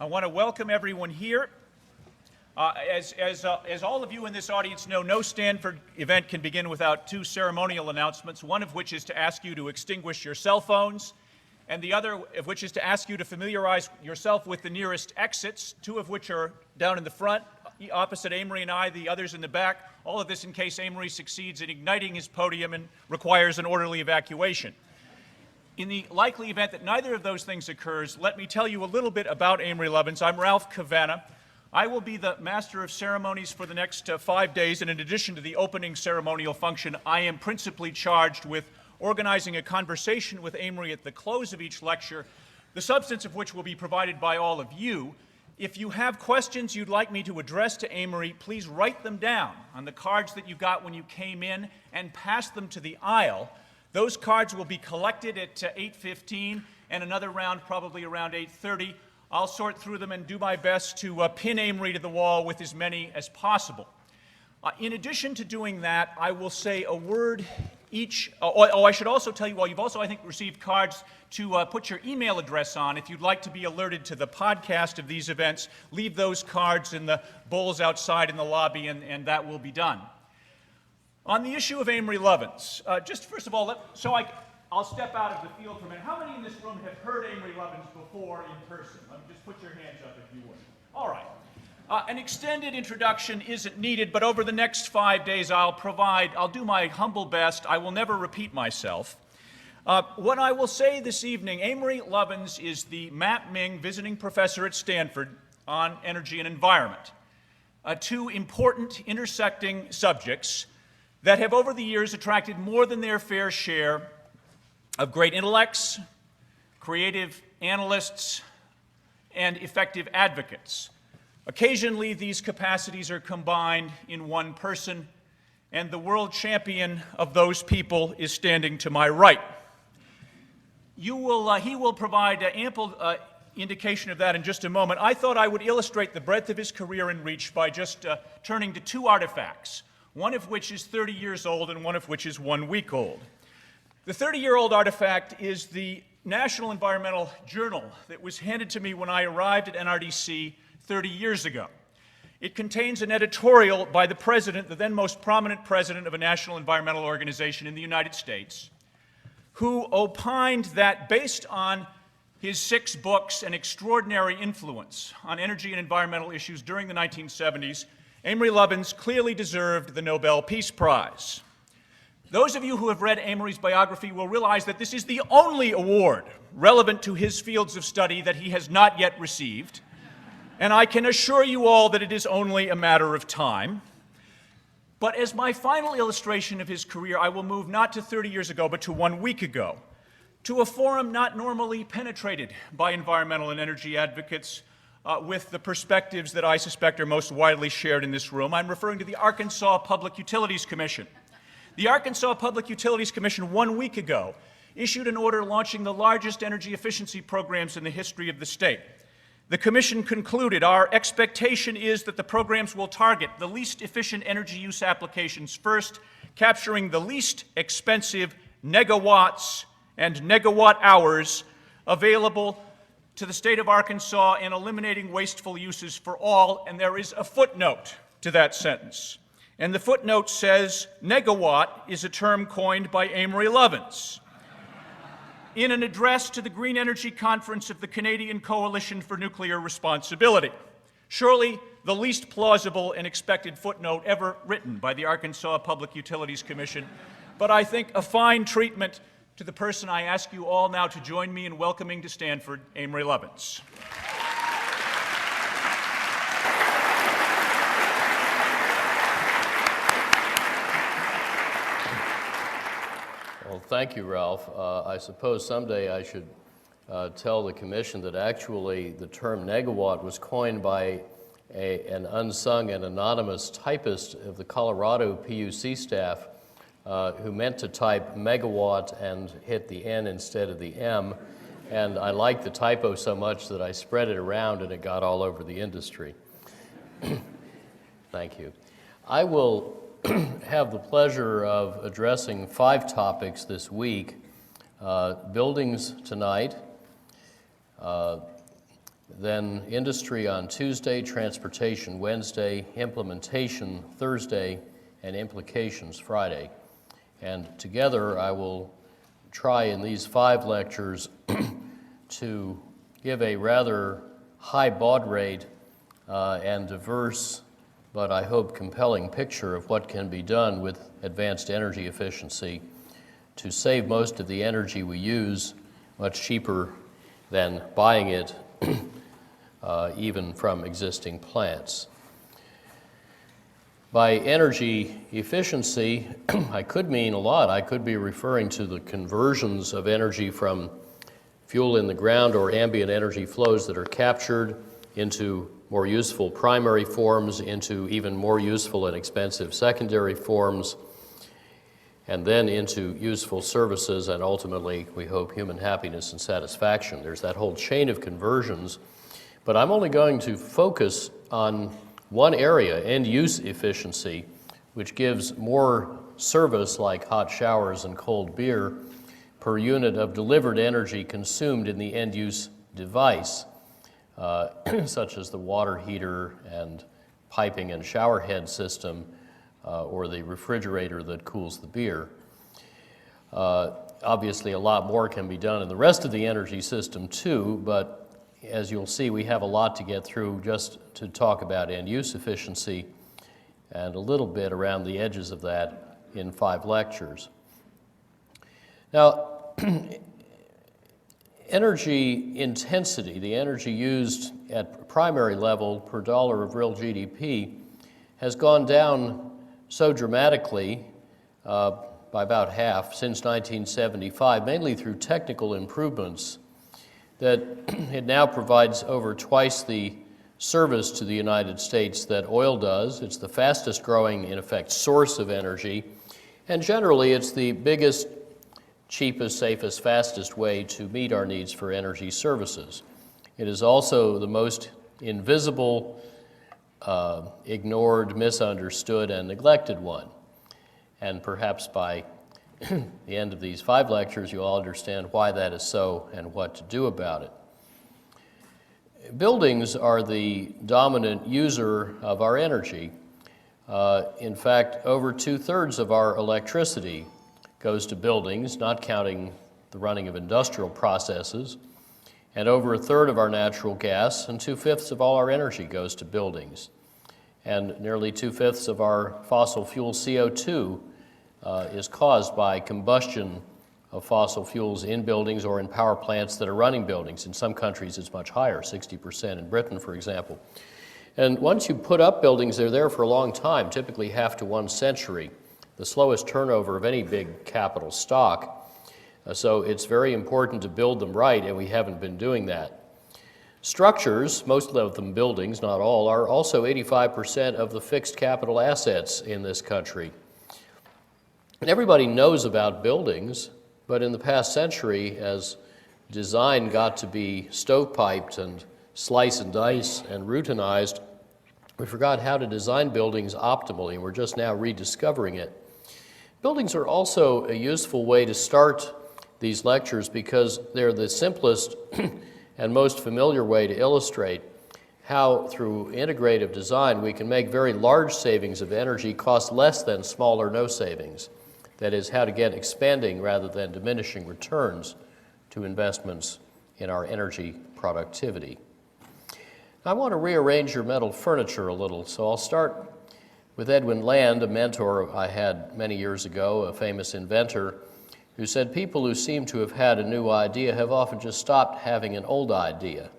I want to welcome everyone here. As all of you in this audience know, no Stanford event can begin without two ceremonial announcements, one of which is to ask you to extinguish your cell phones, and the other of which is to ask you to familiarize yourself with the nearest exits, two of which are down in the front, opposite Amory and I, the others in the back. All of this in case Amory succeeds in igniting his podium and requires an orderly evacuation. In the likely event that neither of those things occurs, let me tell you a little bit about Amory Lovins. I'm Ralph Cavanna. I will be the master of ceremonies for the next 5 days, and in addition to the opening ceremonial function, I am principally charged with organizing a conversation with Amory at the close of each lecture, the substance of which will be provided by all of you. If you have questions you'd like me to address to Amory, please write them down on the cards that you got when you came in and pass them to the aisle. Those cards will be collected at 8:15 and another round probably around 8:30. I'll sort through them and do my best to pin Amory to the wall with as many as possible. In addition to doing that, I will say a word each. I should also tell you all, you've also, I think, received cards to put your email address on. If you'd like to be alerted to the podcast of these events, leave those cards in the bowls outside in the lobby, and that will be done. On the issue of Amory Lovins, just first of all, I'll step out of the field for a minute. How many in this room have heard Amory Lovins before in person? Just put your hands up if you would. All right. An extended introduction isn't needed, but over the next 5 days I'll do my humble best. I will never repeat myself. What I will say this evening, Amory Lovins is the MING visiting professor at Stanford on energy and environment. Two important intersecting subjects that have over the years attracted more than their fair share of great intellects, creative analysts, and effective advocates. Occasionally, these capacities are combined in one person, and the world champion of those people is standing to my right. He will provide ample indication of that in just a moment. I thought I would illustrate the breadth of his career and reach by just turning to two artifacts, one of which is 30 years old and one of which is 1 week old. The 30-year-old artifact is the National Environmental Journal that was handed to me when I arrived at NRDC 30 years ago. It contains an editorial by the president, the then most prominent president of a national environmental organization in the United States, who opined that based on his 6 books and extraordinary influence on energy and environmental issues during the 1970s, Amory Lovins clearly deserved the Nobel Peace Prize. Those of you who have read Amory's biography will realize that this is the only award relevant to his fields of study that he has not yet received. And I can assure you all that it is only a matter of time. But as my final illustration of his career, I will move not to 30 years ago, but to 1 week ago, to a forum not normally penetrated by environmental and energy advocates with the perspectives that I suspect are most widely shared in this room. I'm referring to the Arkansas Public Utilities Commission. The Arkansas Public Utilities Commission 1 week ago issued an order launching the largest energy efficiency programs in the history of the state. The Commission concluded, our expectation is that the programs will target the least efficient energy use applications first, capturing the least expensive negawatts and negawatt hours available to the state of Arkansas and eliminating wasteful uses for all. And there is a footnote to that sentence. And the footnote says, negawatt is a term coined by Amory Lovins in an address to the Green Energy Conference of the Canadian Coalition for Nuclear Responsibility. Surely the least plausible and expected footnote ever written by the Arkansas Public Utilities Commission, but I think a fine treatment to the person I ask you all now to join me in welcoming to Stanford, Amory Lovins. Well, thank you, Ralph. I suppose someday I should tell the Commission that actually the term negawatt was coined by an unsung and anonymous typist of the Colorado PUC staff who meant to type megawatt and hit the N instead of the M. And I liked the typo so much that I spread it around and it got all over the industry. Thank you. I will have the pleasure of addressing 5 topics this week. Buildings tonight, then industry on Tuesday, transportation Wednesday, implementation Thursday, and implications Friday. And together I will try in these 5 lectures to give a rather high baud rate and diverse, but I hope compelling picture of what can be done with advanced energy efficiency to save most of the energy we use much cheaper than buying it even from existing plants. By energy efficiency, I could mean a lot. I could be referring to the conversions of energy from fuel in the ground or ambient energy flows that are captured into more useful primary forms, into even more useful and expensive secondary forms, and then into useful services and ultimately, we hope, human happiness and satisfaction. There's that whole chain of conversions, but I'm only going to focus on one area, end-use efficiency, which gives more service like hot showers and cold beer per unit of delivered energy consumed in the end-use device, such as the water heater and piping and shower head system, or the refrigerator that cools the beer. Obviously, a lot more can be done in the rest of the energy system too, but as you'll see, we have a lot to get through just to talk about end-use efficiency and a little bit around the edges of that in 5 lectures. Now, energy intensity, the energy used at primary level per dollar of real GDP, has gone down so dramatically by about half since 1975, mainly through technical improvements, that it now provides over twice the service to the United States that oil does. It's the fastest growing, in effect, source of energy, and generally it's the biggest, cheapest, safest, fastest way to meet our needs for energy services. It is also the most invisible, ignored, misunderstood, and neglected one. And perhaps by the end of these 5 lectures, you'll all understand why that is so and what to do about it. Buildings are the dominant user of our energy. In fact, over 2/3 of our electricity goes to buildings, not counting the running of industrial processes, and over 1/3 of our natural gas and 2/5 of all our energy goes to buildings. And nearly 2/5 of our fossil fuel CO2 is caused by combustion of fossil fuels in buildings or in power plants that are running buildings. In some countries it's much higher, 60% in Britain, for example. And once you put up buildings, they're there for a long time, typically half to 1 century, the slowest turnover of any big capital stock. So it's very important to build them right, and we haven't been doing that. Structures, most of them buildings, not all, are also 85% of the fixed capital assets in this country. And everybody knows about buildings, but in the past century, as design got to be stovepiped and slice and dice and routinized, we forgot how to design buildings optimally, and we're just now rediscovering it. Buildings are also a useful way to start these lectures because they're the simplest and most familiar way to illustrate how, through integrative design, we can make very large savings of energy cost less than small or no savings. That is, how to get expanding rather than diminishing returns to investments in our energy productivity. I want to rearrange your mental furniture a little, so I'll start with Edwin Land, a mentor I had many years ago, a famous inventor, who said people who seem to have had a new idea have often just stopped having an old idea.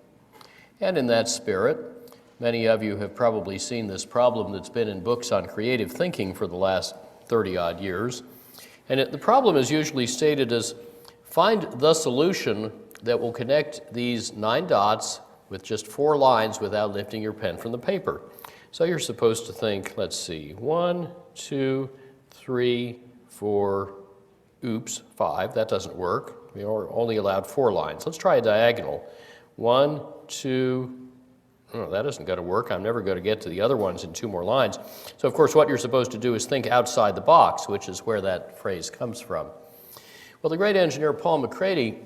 And in that spirit, many of you have probably seen this problem that's been in books on creative thinking for the last 30-odd years. And the problem is usually stated as, find the solution that will connect these 9 dots with just 4 lines without lifting your pen from the paper. So you're supposed to think, let's see, 1, 2, 3, 4, oops, 5, that doesn't work. We are only allowed 4 lines. Let's try a diagonal. 1, 2, oh, that isn't going to work. I'm never going to get to the other ones in 2 more lines. So of course what you're supposed to do is think outside the box, which is where that phrase comes from. Well, the great engineer Paul McCready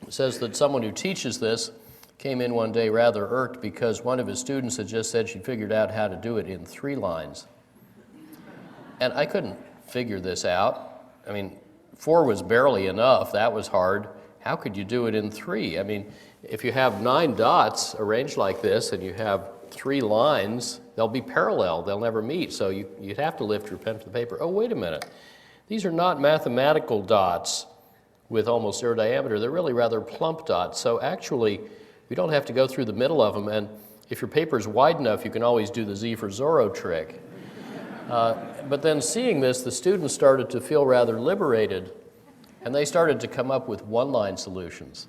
says that someone who teaches this came in one day rather irked because one of his students had just said she figured out how to do it in 3 lines. And I couldn't figure this out. I mean, 4 was barely enough. That was hard. How could you do it in 3? I mean, if you have 9 dots arranged like this and you have 3 lines, they'll be parallel. They'll never meet. So you'd have to lift your pen to the paper. Oh, wait a minute. These are not mathematical dots with almost 0 diameter. They're really rather plump dots. So actually, we don't have to go through the middle of them. And if your paper is wide enough, you can always do the Z for Zorro trick. But then seeing this, the students started to feel rather liberated, and they started to come up with one-line solutions.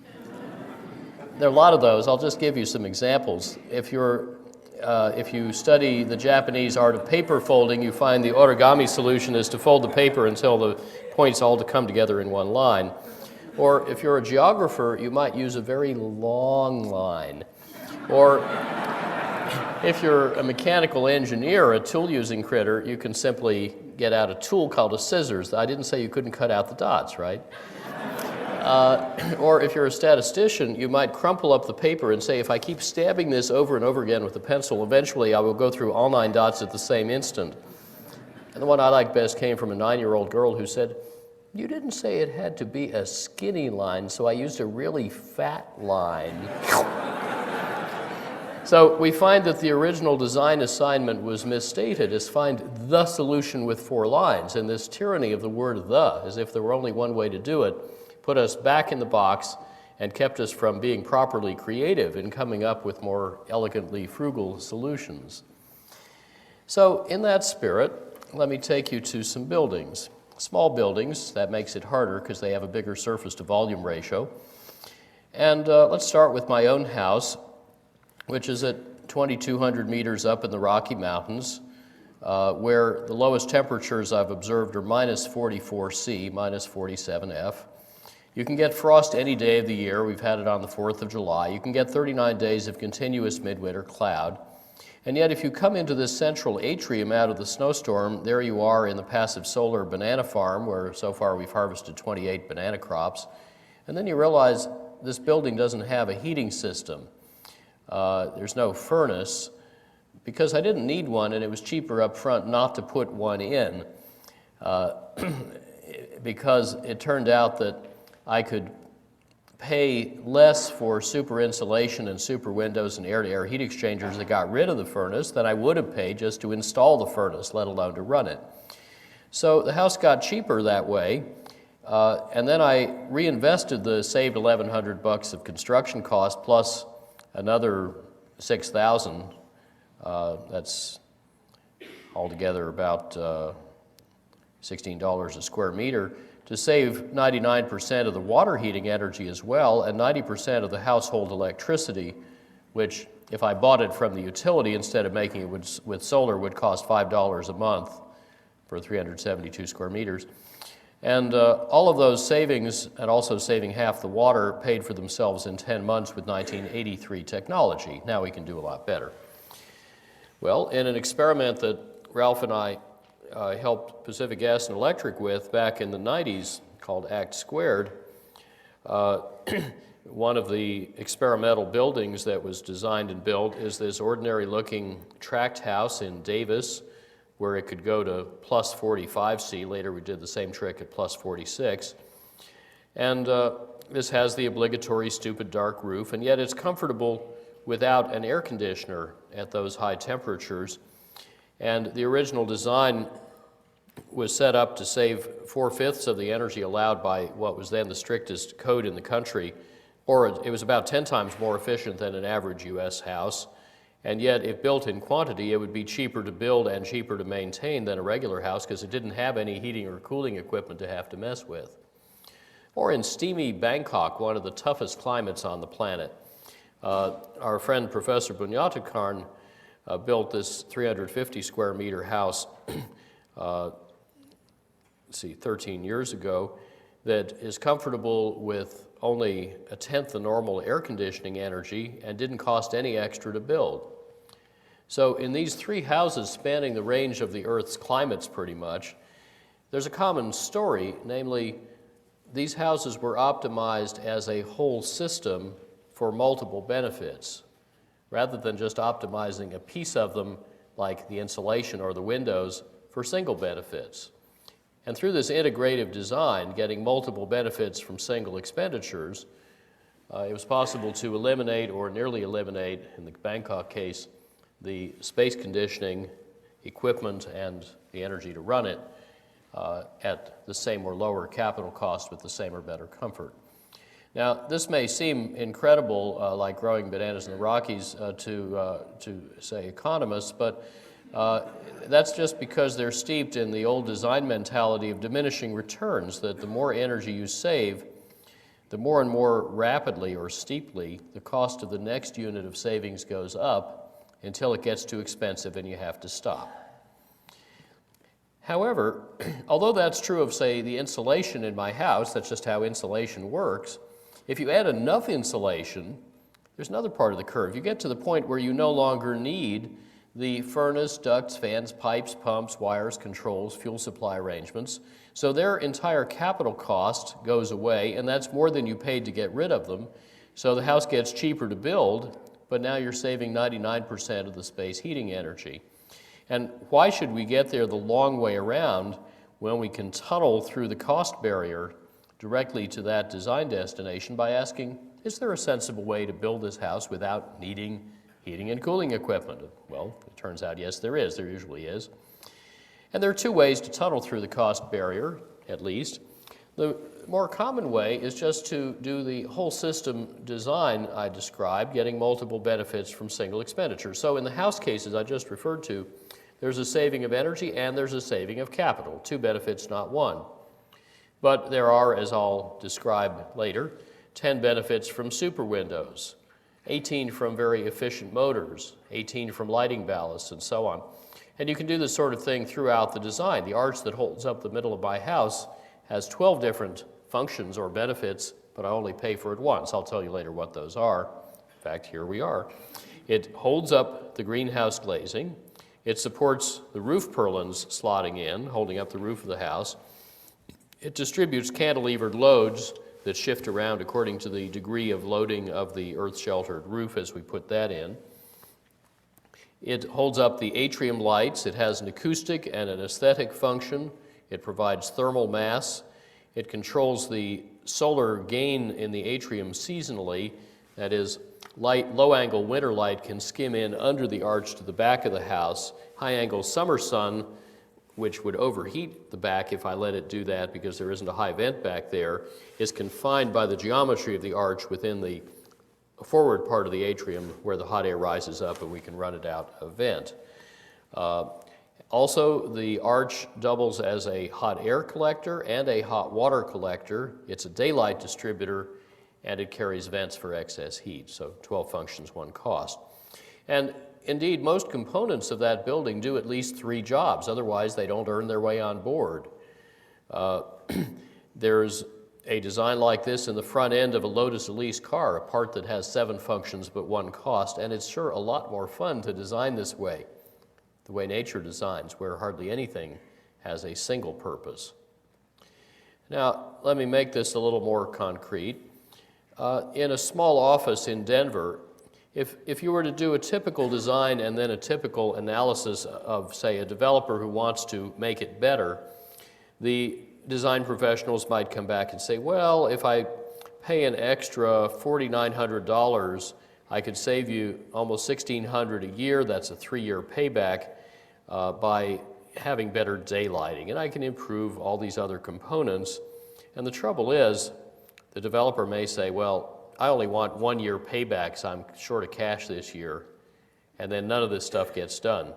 There are a lot of those. I'll just give you some examples. If you study the Japanese art of paper folding, you find the origami solution is to fold the paper until the points all to come together in one line. Or if you're a geographer, you might use a very long line. Or if you're a mechanical engineer, a tool-using critter, you can simply get out a tool called a scissors. I didn't say you couldn't cut out the dots, right? Or if you're a statistician, you might crumple up the paper and say, if I keep stabbing this over and over again with a pencil, eventually I will go through all 9 dots at the same instant. And the one I liked best came from a 9-year-old girl who said, you didn't say it had to be a skinny line, so I used a really fat line. So we find that the original design assignment was misstated as find the solution with 4 lines, and this tyranny of the word the, as if there were only one way to do it, put us back in the box and kept us from being properly creative in coming up with more elegantly frugal solutions. So in that spirit, let me take you to some buildings. Small buildings, that makes it harder because they have a bigger surface to volume ratio. And let's start with my own house, which is at 2,200 meters up in the Rocky Mountains, where the lowest temperatures I've observed are minus 44 C, minus 47 F. You can get frost any day of the year. We've had it on the 4th of July. You can get 39 days of continuous midwinter cloud. And yet if you come into this central atrium out of the snowstorm, there you are in the passive solar banana farm, where so far we've harvested 28 banana crops. And then you realize this building doesn't have a heating system. There's no furnace, because I didn't need one, and it was cheaper up front not to put one in, because it turned out that I could pay less for super insulation and super windows and air-to-air heat exchangers that got rid of the furnace than I would have paid just to install the furnace, let alone to run it. So the house got cheaper that way, and then I reinvested the saved $1,100 of construction cost plus another $6,000. That's altogether about $16 a square meter, to save 99% of the water heating energy as well, and 90% of the household electricity, which if I bought it from the utility instead of making it with solar would cost $5 a month for 372 square meters. And all of those savings, and also saving half the water, paid for themselves in 10 months with 1983 technology. Now we can do a lot better. Well, in an experiment that Ralph and I helped Pacific Gas and Electric with back in the 90s, called Act Squared, one of the experimental buildings that was designed and built is this ordinary looking tract house in Davis, where it could go to plus 45 C. Later we did the same trick at plus 46. And this has the obligatory stupid dark roof, and yet it's comfortable without an air conditioner at those high temperatures. And the original design was set up to save 4/5 of the energy allowed by what was then the strictest code in the country, or it was about 10 times more efficient than an average US house. And yet, if built in quantity, it would be cheaper to build and cheaper to maintain than a regular house because it didn't have any heating or cooling equipment to have to mess with. Or in steamy Bangkok, one of the toughest climates on the planet, our friend Professor Bunyatakarn built this 350 square meter house 13 years ago that is comfortable with only 1/10 the normal air conditioning energy and didn't cost any extra to build. So in these 3 houses spanning the range of the Earth's climates pretty much, there's a common story, namely these houses were optimized as a whole system for multiple benefits, rather than just optimizing a piece of them like the insulation or the windows for single benefits. And through this integrative design, getting multiple benefits from single expenditures, it was possible to eliminate or nearly eliminate, in the Bangkok case, the space conditioning equipment and the energy to run it at the same or lower capital cost with the same or better comfort. Now, this may seem incredible, like growing bananas in the Rockies to say, economists, but that's just because they're steeped in the old design mentality of diminishing returns, that the more energy you save, the more and more rapidly or steeply the cost of the next unit of savings goes up until it gets too expensive and you have to stop. However, although that's true of, say, the insulation in my house, that's just how insulation works, if you add enough insulation, there's another part of the curve. You get to the point where you no longer need the furnace, ducts, fans, pipes, pumps, wires, controls, fuel supply arrangements. So their entire capital cost goes away, and that's more than you paid to get rid of them. So the house gets cheaper to build, but now you're saving 99% of the space heating energy. And why should we get there the long way around when we can tunnel through the cost barrier directly to that design destination by asking, is there a sensible way to build this house without needing heating and cooling equipment? Well, it turns out, yes, there is. There usually is. And there are two ways to tunnel through the cost barrier, at least. The more common way is just to do the whole system design I described, getting multiple benefits from single expenditures. So in the house cases I just referred to, there's a saving of energy and there's a saving of capital, two benefits, not one. But there are, as I'll describe later, 10 benefits from super windows, 18 from very efficient motors, 18 from lighting ballasts, and so on. And you can do this sort of thing throughout the design. The arch that holds up the middle of my house has 12 different functions or benefits, but I only pay for it once. I'll tell you later what those are. In fact, here we are. It holds up the greenhouse glazing. It supports the roof purlins slotting in, holding up the roof of the house. It distributes cantilevered loads that shift around according to the degree of loading of the earth-sheltered roof as we put that in. It holds up the atrium lights. It has an acoustic and an aesthetic function. It provides thermal mass. It controls the solar gain in the atrium seasonally. That is, low-angle winter light can skim in under the arch to the back of the house. High-angle summer sun, which would overheat the back if I let it do that because there isn't a high vent back there, is confined by the geometry of the arch within the forward part of the atrium where the hot air rises up and we can run it out a vent. Also, the arch doubles as a hot air collector and a hot water collector. It's a daylight distributor, and it carries vents for excess heat, so 12 functions, one cost. And indeed, most components of that building do at least 3 jobs, otherwise they don't earn their way on board. There's a design like this in the front end of a Lotus Elise car, a part that has 7 functions but 1 cost, and it's sure a lot more fun to design this way, the way nature designs, where hardly anything has a single purpose. Now, let me make this a little more concrete. In a small office in Denver, if you were to do a typical design and then a typical analysis of, say, a developer who wants to make it better, the design professionals might come back and say, well, if I pay an extra $4,900, I could save you almost $1,600 a year. That's a 3-year payback by having better daylighting. And I can improve all these other components. And the trouble is, the developer may say, well, I only want 1-year payback, so I'm short of cash this year, and then none of this stuff gets done.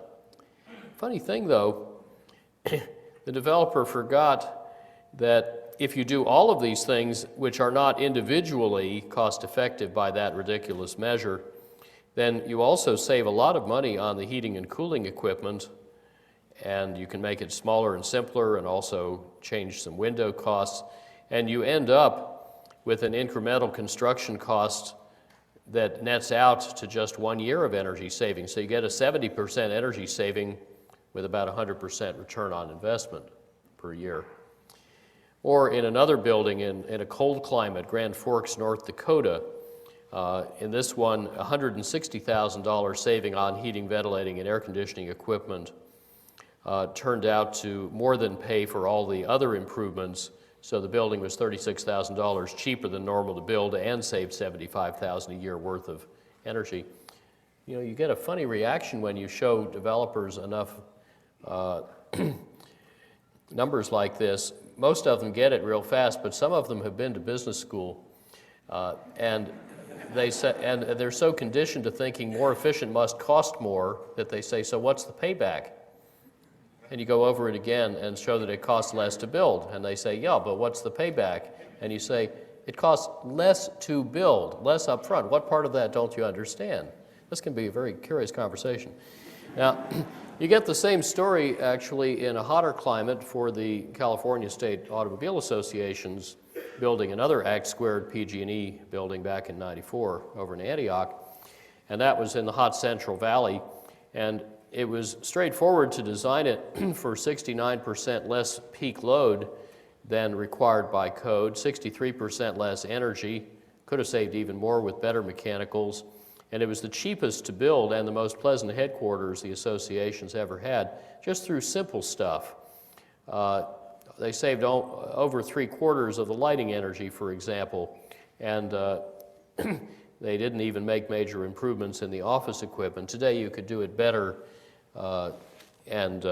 Funny thing, though, the developer forgot that if you do all of these things, which are not individually cost-effective by that ridiculous measure, then you also save a lot of money on the heating and cooling equipment, and you can make it smaller and simpler and also change some window costs, and you end up with an incremental construction cost that nets out to just 1 year of energy saving. So you get a 70% energy saving with about 100% return on investment per year. Or in another building in a cold climate, Grand Forks, North Dakota, In this one, $160,000 saving on heating, ventilating, and air conditioning equipment turned out to more than pay for all the other improvements, so the building was $36,000 cheaper than normal to build and saved $75,000 a year worth of energy. You know, you get a funny reaction when you show developers enough numbers like this. Most of them get it real fast, but some of them have been to business school, and they're so conditioned to thinking more efficient must cost more that they say, so what's the payback? And you go over it again and show that it costs less to build. And they say, yeah, but what's the payback? And you say, it costs less to build, less up front. What part of that don't you understand? This can be a very curious conversation. Now, you get the same story actually in a hotter climate for the California State Automobile Association's building another Act Squared PG&E building back in '94 over in Antioch. And that was in the hot Central Valley. And it was straightforward to design it for 69% less peak load than required by code, 63% less energy, could have saved even more with better mechanicals, and it was the cheapest to build and the most pleasant headquarters the association's ever had, just through simple stuff. They saved over 3/4 of the lighting energy, for example, and they didn't even make major improvements in the office equipment. Today you could do it better and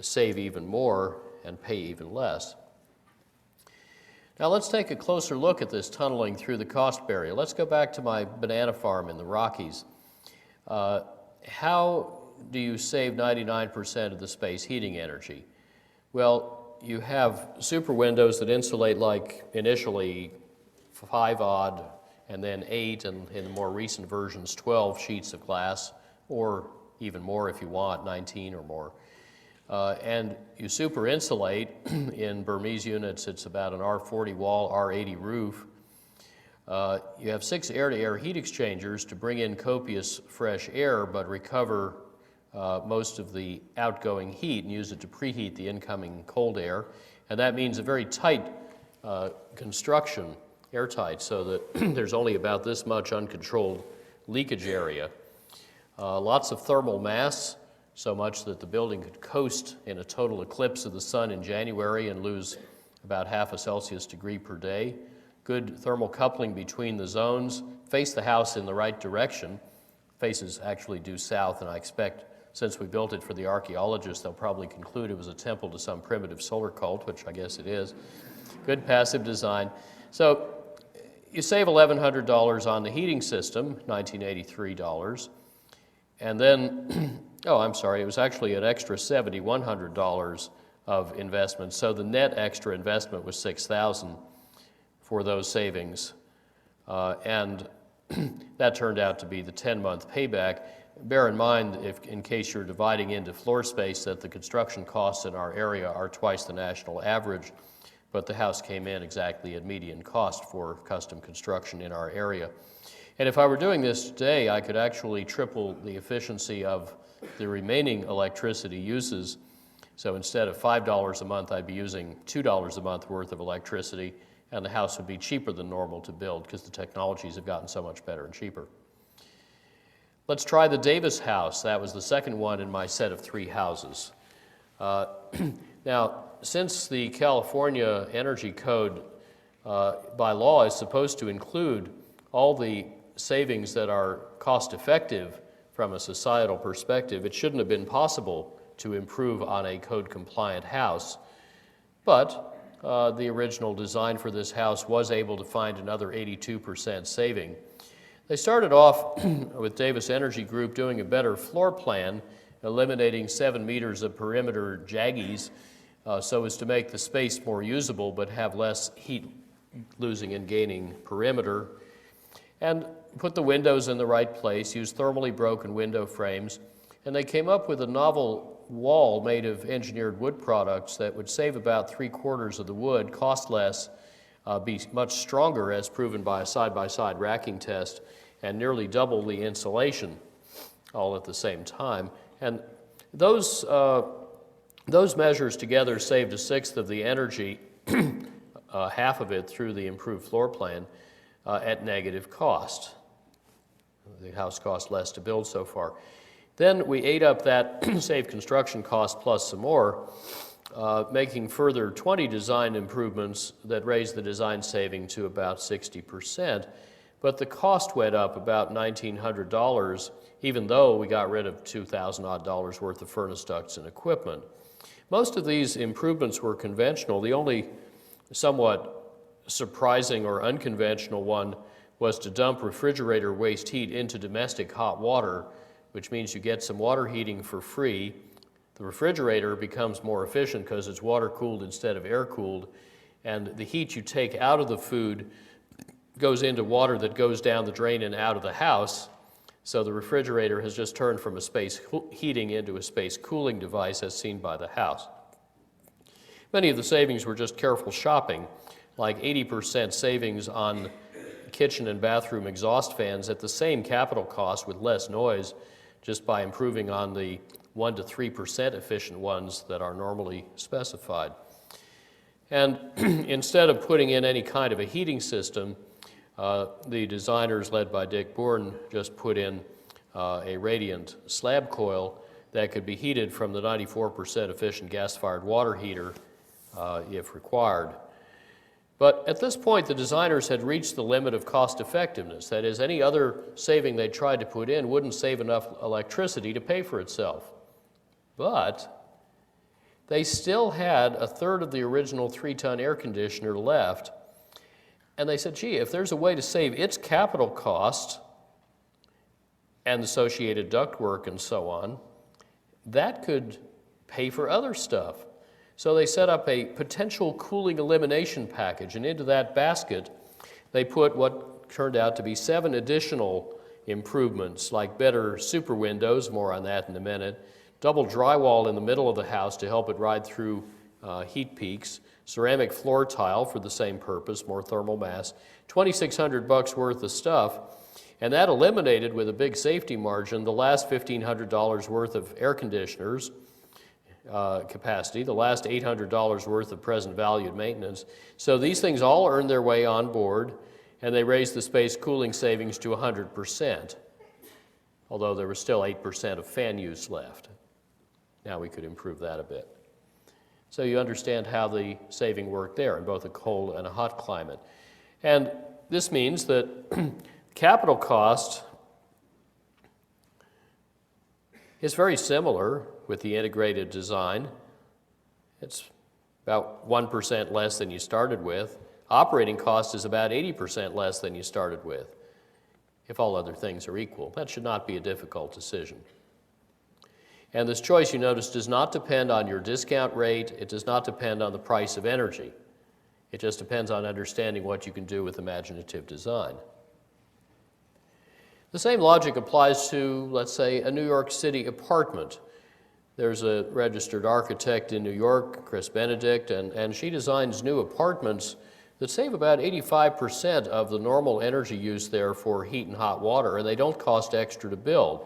save even more and pay even less. Now let's take a closer look at this tunneling through the cost barrier. Let's go back to my banana farm in the Rockies. How do you save 99% of the space heating energy? Well, you have super windows that insulate like initially 5 odd and then 8 and in the more recent versions 12 sheets of glass, or even more if you want, 19 or more. And you super insulate. In Burmese units, it's about an R40 wall, R80 roof. You have 6 air-to-air heat exchangers to bring in copious fresh air, but recover most of the outgoing heat and use it to preheat the incoming cold air. And that means a very tight construction, airtight, so that there's only about this much uncontrolled leakage area. Lots of thermal mass, so much that the building could coast in a total eclipse of the sun in January and lose about half a Celsius degree per day. Good thermal coupling between the zones, face the house in the right direction. Faces actually due south, and I expect since we built it for the archaeologists, they'll probably conclude it was a temple to some primitive solar cult, which I guess it is. Good passive design. So you save $1,100 on the heating system, $1,983. And then, oh, I'm sorry, it was actually an extra $7,100 of investment. So the net extra investment was $6,000 for those savings. And that turned out to be the 10-month payback. Bear in mind, in case you're dividing into floor space, that the construction costs in our area are twice the national average, but the house came in exactly at median cost for custom construction in our area. And if I were doing this today, I could actually triple the efficiency of the remaining electricity uses. So instead of $5 a month, I'd be using $2 a month worth of electricity, and the house would be cheaper than normal to build because the technologies have gotten so much better and cheaper. Let's try the Davis house. That was the second one in my set of 3 houses. Now, since the California Energy Code by law is supposed to include all the savings that are cost-effective from a societal perspective, it shouldn't have been possible to improve on a code-compliant house. But the original design for this house was able to find another 82% saving. They started off with Davis Energy Group doing a better floor plan, eliminating 7 meters of perimeter jaggies so as to make the space more usable but have less heat losing and gaining perimeter, and put the windows in the right place, used thermally broken window frames, and they came up with a novel wall made of engineered wood products that would save about 3/4 of the wood, cost less, be much stronger as proven by a side-by-side racking test, and nearly double the insulation all at the same time. And those measures together saved 1/6 of the energy, half of it through the improved floor plan. at negative cost. The house cost less to build so far. Then we ate up that saved construction cost plus some more, making further 20 design improvements that raised the design saving to about 60%. But the cost went up about $1,900, even though we got rid of $2,000 odd worth of furnace ducts and equipment. Most of these improvements were conventional. The only somewhat surprising or unconventional one was to dump refrigerator waste heat into domestic hot water, which means you get some water heating for free. The refrigerator becomes more efficient because it's water-cooled instead of air-cooled, and the heat you take out of the food goes into water that goes down the drain and out of the house. So the refrigerator has just turned from a space heating into a space cooling device as seen by the house. Many of the savings were just careful shopping, like 80% savings on kitchen and bathroom exhaust fans at the same capital cost with less noise, just by improving on the 1 to 3% efficient ones that are normally specified. And instead of putting in any kind of a heating system, the designers led by Dick Bourne just put in a radiant slab coil that could be heated from the 94% efficient gas-fired water heater if required. But at this point, the designers had reached the limit of cost effectiveness. That is, any other saving they tried to put in wouldn't save enough electricity to pay for itself. But they still had a third of the original 3-ton air conditioner left. And they said, gee, if there's a way to save its capital cost and associated ductwork and so on, that could pay for other stuff. So they set up a potential cooling elimination package, and into that basket, they put what turned out to be 7 additional improvements, like better super windows, more on that in a minute, double drywall in the middle of the house to help it ride through heat peaks, ceramic floor tile for the same purpose, more thermal mass, $2,600 worth of stuff, and that eliminated, with a big safety margin, the last $1,500 worth of air conditioners capacity, the last $800 worth of present valued maintenance. So these things all earned their way on board, and they raised the space cooling savings to 100%, although there was still 8% of fan use left. Now we could improve that a bit. So you understand how the saving worked there in both a cold and a hot climate. And this means that capital cost is very similar with the integrated design. It's about 1% less than you started with. Operating cost is about 80% less than you started with, if all other things are equal. That should not be a difficult decision. And this choice, you notice, does not depend on your discount rate. It does not depend on the price of energy. It just depends on understanding what you can do with imaginative design. The same logic applies to, let's say, a New York City apartment. There's a registered architect in New York, Chris Benedict, and she designs new apartments that save about 85% of the normal energy use there for heat and hot water, and they don't cost extra to build.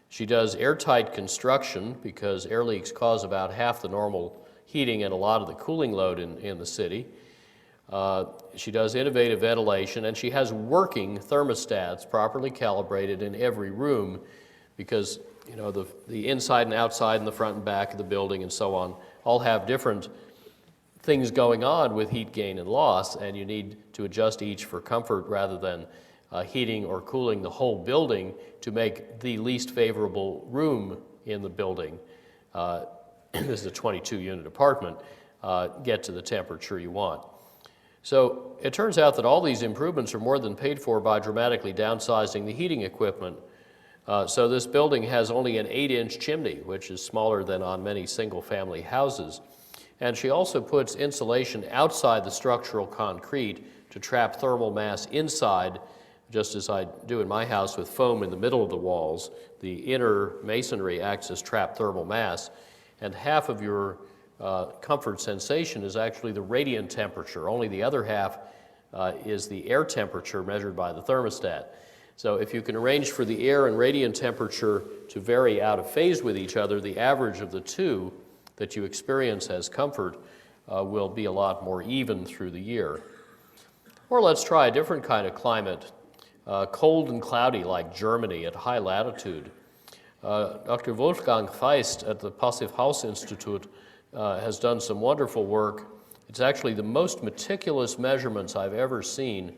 She does airtight construction because air leaks cause about half the normal heating and a lot of the cooling load in the city. She does innovative ventilation, and she has working thermostats properly calibrated in every room because, you know, the inside and outside and the front and back of the building and so on all have different things going on with heat gain and loss, and you need to adjust each for comfort rather than heating or cooling the whole building to make the least favorable room in the building, this is a 22-unit apartment, get to the temperature you want. So it turns out that all these improvements are more than paid for by dramatically downsizing the heating equipment. So this building has only an 8-inch chimney, which is smaller than on many single-family houses. And she also puts insulation outside the structural concrete to trap thermal mass inside, just as I do in my house with foam in the middle of the walls. The inner masonry acts as trapped thermal mass, and half of your comfort sensation is actually the radiant temperature. Only the other half is the air temperature measured by the thermostat. So if you can arrange for the air and radiant temperature to vary out of phase with each other, the average of the two that you experience as comfort will be a lot more even through the year. Or let's try a different kind of climate, cold and cloudy like Germany at high latitude. Dr. Wolfgang Feist at the Passivhaus Institute has done some wonderful work. It's actually the most meticulous measurements I've ever seen,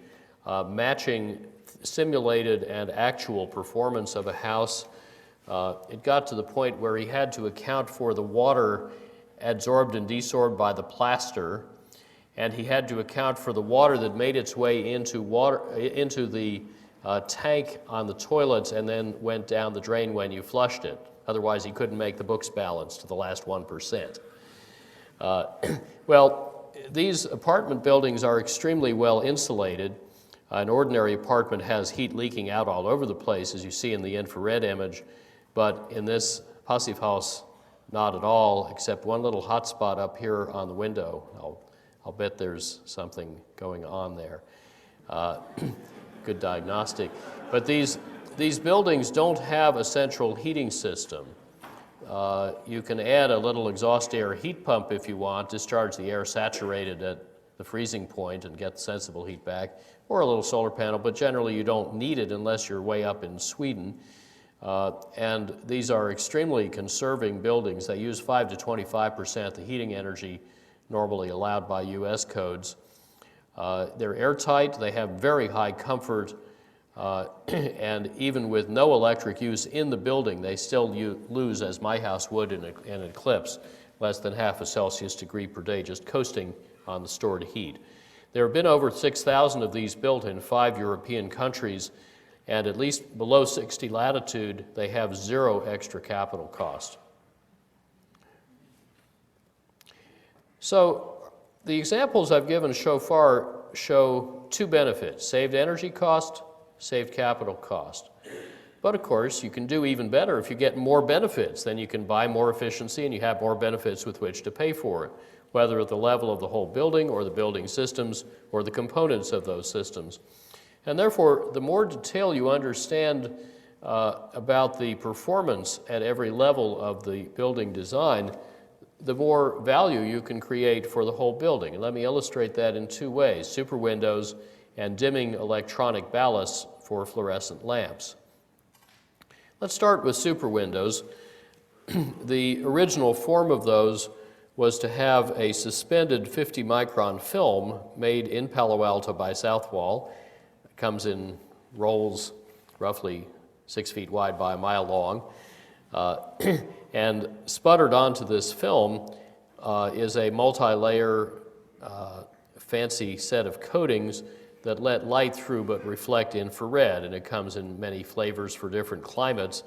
matching simulated and actual performance of a house. It got to the point where he had to account for the water adsorbed and desorbed by the plaster, and he had to account for the water that made its way into the tank on the toilets and then went down the drain when you flushed it. Otherwise, he couldn't make the books balance to the last 1%. Well, these apartment buildings are extremely well insulated. An ordinary apartment has heat leaking out all over the place, as you see in the infrared image, but in this Passivhaus, not at all, except one little hot spot up here on the window. I'll bet there's something going on there. Good diagnostic. But these buildings don't have a central heating system. You can add a little exhaust air heat pump if you want, discharge the air saturated at the freezing point and get sensible heat back, or a little solar panel, but generally you don't need it unless you're way up in Sweden. And these are extremely conserving buildings. They use 5 to 25% the heating energy normally allowed by US codes. They're airtight, they have very high comfort, and even with no electric use in the building, they still lose, as my house would in an eclipse, less than half a Celsius degree per day, just coasting on the stored heat. There have been over 6,000 of these built in 5 European countries, and at least below 60 latitude, they have zero extra capital cost. So the examples I've given so far show two benefits: saved energy cost, saved capital cost. But of course, you can do even better if you get more benefits. Then you can buy more efficiency and you have more benefits with which to pay for it, whether at the level of the whole building or the building systems or the components of those systems. And therefore, the more detail you understand about the performance at every level of the building design, the more value you can create for the whole building. And let me illustrate that in two ways: super windows and dimming electronic ballasts for fluorescent lamps. Let's start with super windows. The original form of those was to have a suspended 50 micron film made in Palo Alto by Southwall. It comes in rolls roughly 6 feet wide by a mile long. And sputtered onto this film is a multi-layer fancy set of coatings that let light through but reflect infrared, and it comes in many flavors for different climates.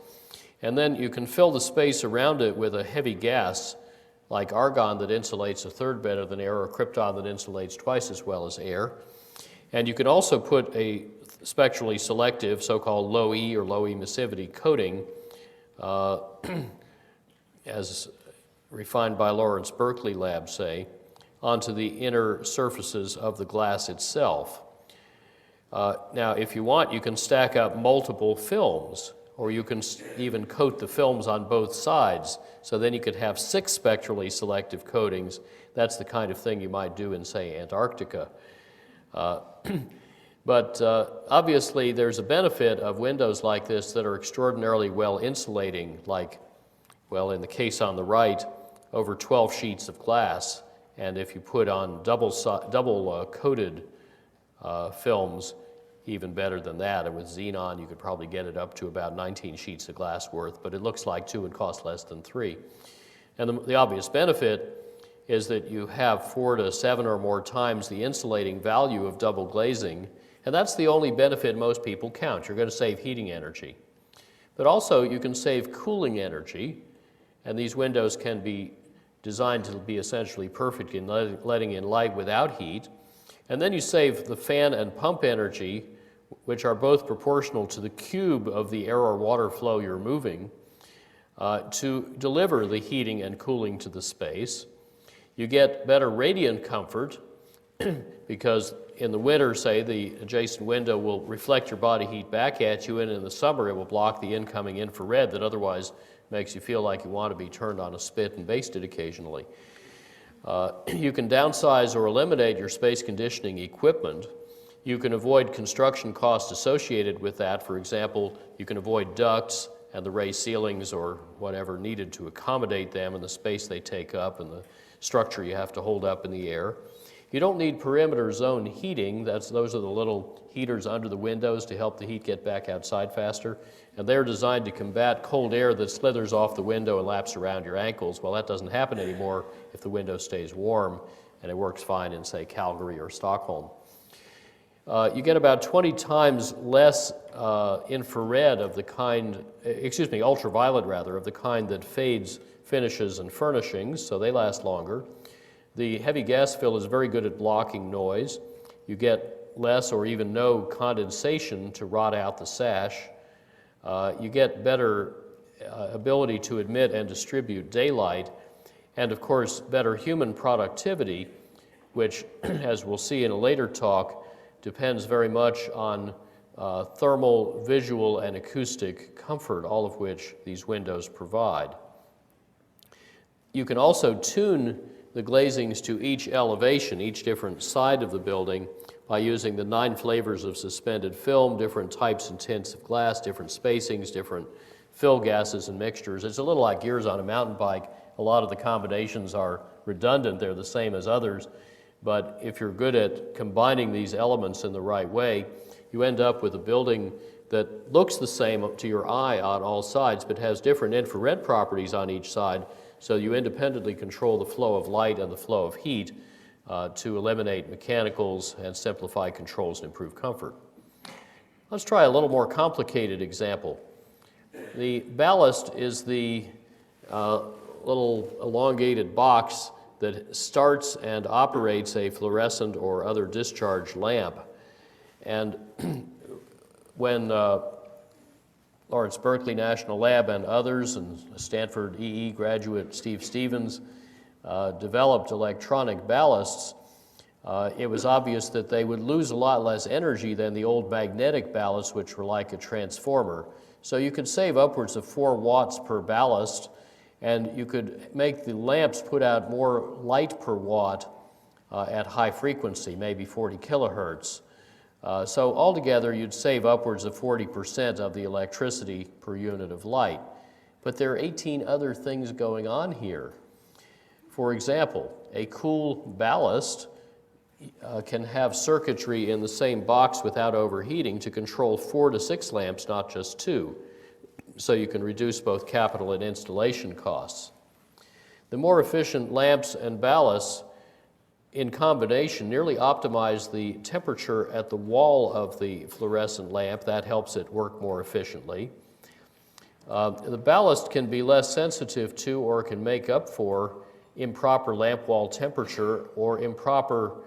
And then you can fill the space around it with a heavy gas like argon that insulates a third better than air, or krypton that insulates twice as well as air. And you can also put a spectrally selective so-called low E or low emissivity coating as refined by Lawrence Berkeley labs say, onto the inner surfaces of the glass itself. Now, if you want, you can stack up multiple films, or you can even coat the films on both sides, so then you could have 6 spectrally selective coatings. That's the kind of thing you might do in, say, Antarctica. But obviously, there's a benefit of windows like this that are extraordinarily well insulating, like, well, in the case on the right, over 12 sheets of glass. And if you put on double coated films, even better than that. And with xenon, you could probably get it up to about 19 sheets of glass worth, but it looks like 2 would cost less than 3. And the obvious benefit is that you have 4 to 7 or more times the insulating value of double glazing, and that's the only benefit most people count. You're going to save heating energy. But also, you can save cooling energy, and these windows can be designed to be essentially perfect in letting in light without heat. And then you save the fan and pump energy, which are both proportional to the cube of the air or water flow you're moving, to deliver the heating and cooling to the space. You get better radiant comfort because in the winter, say, the adjacent window will reflect your body heat back at you, and in the summer it will block the incoming infrared that otherwise makes you feel like you want to be turned on a spit and basted occasionally. You can downsize or eliminate your space conditioning equipment. You can avoid construction costs associated with that. For example, you can avoid ducts and the raised ceilings or whatever needed to accommodate them and the space they take up and the structure you have to hold up in the air. You don't need perimeter zone heating. Those are the little heaters under the windows to help the heat get back outside faster. And they're designed to combat cold air that slithers off the window and laps around your ankles. Well, that doesn't happen anymore if the window stays warm, and it works fine in, say, Calgary or Stockholm. You get about 20 times less infrared of the kind, ultraviolet rather, of the kind that fades finishes and furnishings, so they last longer. The heavy gas fill is very good at blocking noise. You get less or even no condensation to rot out the sash. You get better ability to admit and distribute daylight, and of course better human productivity, which, as we'll see in a later talk, depends very much on thermal, visual, and acoustic comfort, all of which these windows provide. You can also tune the glazings to each elevation, each different side of the building, by using the 9 flavors of suspended film, different types and tints of glass, different spacings, different fill gases and mixtures. It's a little like gears on a mountain bike. A lot of the combinations are redundant. They're the same as others. But if you're good at combining these elements in the right way, you end up with a building that looks the same to your eye on all sides, but has different infrared properties on each side, so you independently control the flow of light and the flow of heat to eliminate mechanicals and simplify controls and improve comfort. Let's try a little more complicated example. The ballast is the little elongated box that starts and operates a fluorescent or other discharge lamp. And when Lawrence Berkeley National Lab and others, and Stanford EE graduate Steve Stevens, developed electronic ballasts, it was obvious that they would lose a lot less energy than the old magnetic ballasts, which were like a transformer. So you could save upwards of 4 watts per ballast, and you could make the lamps put out more light per watt at high frequency, maybe 40 kilohertz. So altogether, you'd save upwards of 40% of the electricity per unit of light. But there are 18 other things going on here. For example, a cool ballast can have circuitry in the same box without overheating to control 4 to 6 lamps, not just 2. So you can reduce both capital and installation costs. The more efficient lamps and ballasts in combination nearly optimize the temperature at the wall of the fluorescent lamp. That helps it work more efficiently. The ballast can be less sensitive to or can make up for improper lamp wall temperature or improper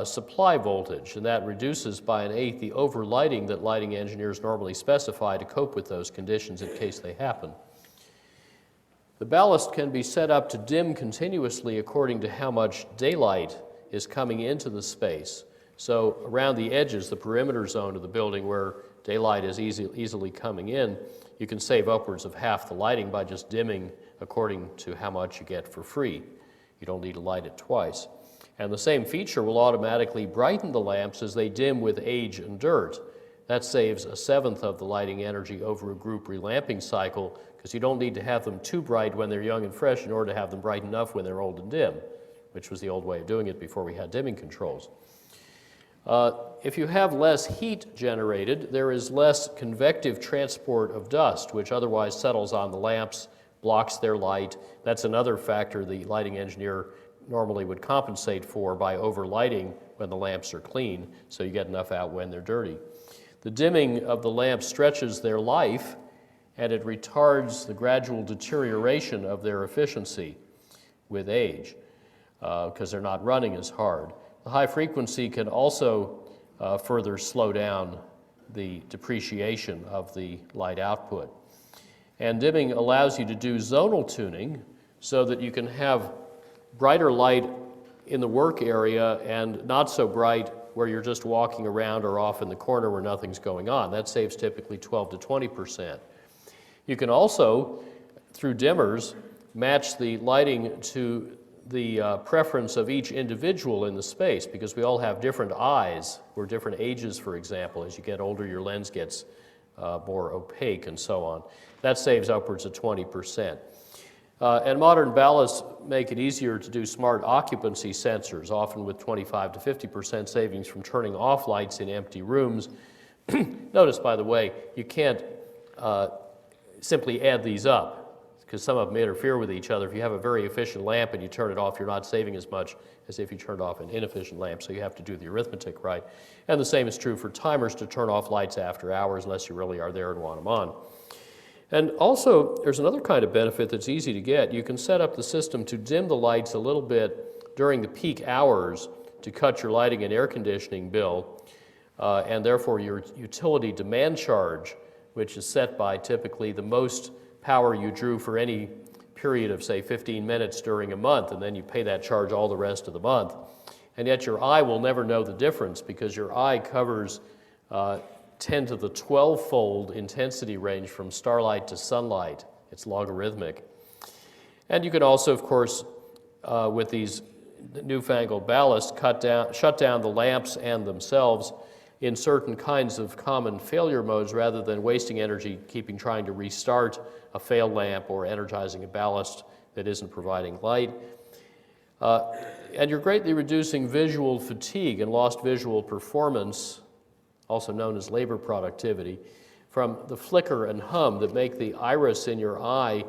supply voltage, and that reduces by 1/8 the overlighting that lighting engineers normally specify to cope with those conditions in case they happen. The ballast can be set up to dim continuously according to how much daylight is coming into the space. So around the edges, the perimeter zone of the building where daylight is easily coming in, you can save upwards of half the lighting by just dimming according to how much you get for free. You don't need to light it twice. And the same feature will automatically brighten the lamps as they dim with age and dirt. That saves 1/7 of the lighting energy over a group relamping cycle, because you don't need to have them too bright when they're young and fresh in order to have them bright enough when they're old and dim, which was the old way of doing it before we had dimming controls. If you have less heat generated, there is less convective transport of dust, which otherwise settles on the lamps, blocks their light. That's another factor the lighting engineer normally would compensate for by overlighting when the lamps are clean, so you get enough out when they're dirty. The dimming of the lamps stretches their life, and it retards the gradual deterioration of their efficiency with age, because they're not running as hard. The high frequency can also further slow down the depreciation of the light output. And dimming allows you to do zonal tuning so that you can have brighter light in the work area and not so bright where you're just walking around or off in the corner where nothing's going on. That saves typically 12 to 20%. You can also, through dimmers, match the lighting to the preference of each individual in the space, because we all have different eyes. We're different ages, for example. As you get older, your lens gets more opaque and so on. That saves upwards of 20%. And modern ballasts make it easier to do smart occupancy sensors, often with 25 to 50% savings from turning off lights in empty rooms. Notice, by the way, you can't simply add these up, because some of them interfere with each other. If you have a very efficient lamp and you turn it off, you're not saving as much as if you turned off an inefficient lamp, so you have to do the arithmetic right. And the same is true for timers to turn off lights after hours unless you really are there and want them on. And also, there's another kind of benefit that's easy to get. You can set up the system to dim the lights a little bit during the peak hours to cut your lighting and air conditioning bill, and therefore your utility demand charge, which is set by typically the most power you drew for any period of, say, 15 minutes during a month, and then you pay that charge all the rest of the month. And yet your eye will never know the difference, because your eye covers 10 to the 12-fold intensity range from starlight to sunlight. It's logarithmic. And you can also, of course, with these newfangled ballasts, shut down the lamps and themselves in certain kinds of common failure modes, rather than wasting energy trying to restart a failed lamp or energizing a ballast that isn't providing light. And you're greatly reducing visual fatigue and lost visual performance, also known as labor productivity, from the flicker and hum that make the iris in your eye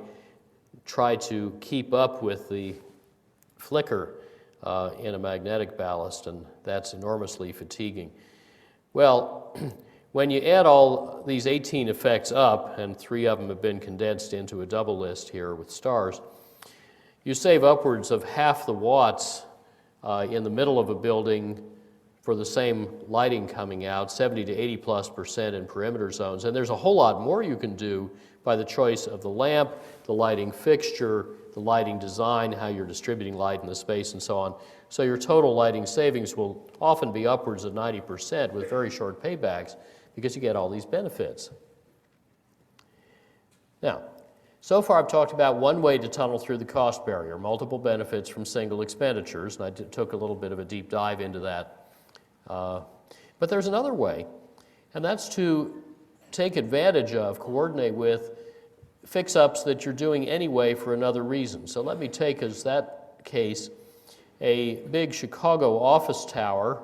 try to keep up with the flicker in a magnetic ballast, and that's enormously fatiguing. Well, when you add all these 18 effects up, and 3 of them have been condensed into a double list here with stars, you save upwards of half the watts in the middle of a building for the same lighting coming out, 70 to 80+% in perimeter zones. And there's a whole lot more you can do by the choice of the lamp, the lighting fixture, the lighting design, how you're distributing light in the space, and so on. So your total lighting savings will often be upwards of 90% with very short paybacks, because you get all these benefits. Now, so far I've talked about one way to tunnel through the cost barrier, multiple benefits from single expenditures, and I took a little bit of a deep dive into that. But there's another way, and that's to take advantage of, coordinate with, fix-ups that you're doing anyway for another reason. So let me take as that case a big Chicago office tower,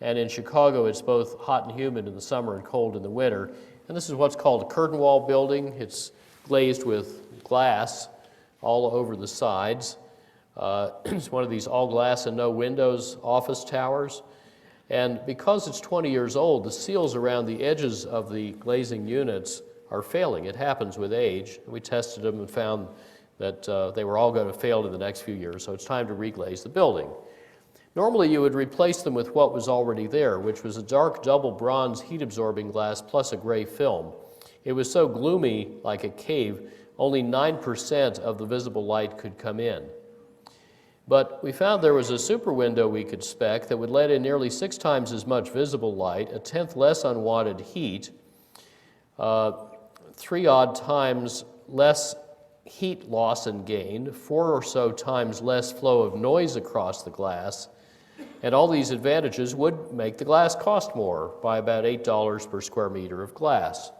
and in Chicago it's both hot and humid in the summer and cold in the winter. And this is what's called a curtain wall building. It's glazed with glass all over the sides. It's one of these all glass and no windows office towers. And because it's 20 years old, the seals around the edges of the glazing units are failing. It happens with age. We tested them and found that they were all going to fail in the next few years, so it's time to reglaze the building. Normally you would replace them with what was already there, which was a dark double bronze heat-absorbing glass plus a gray film. It was so gloomy, like a cave, only 9% of the visible light could come in. But we found there was a super window we could spec that would let in nearly 6 times as much visible light, a tenth less unwanted heat, 3 odd times less heat loss and gain, 4 or so times less flow of noise across the glass, and all these advantages would make the glass cost more by about $8 per square meter of glass.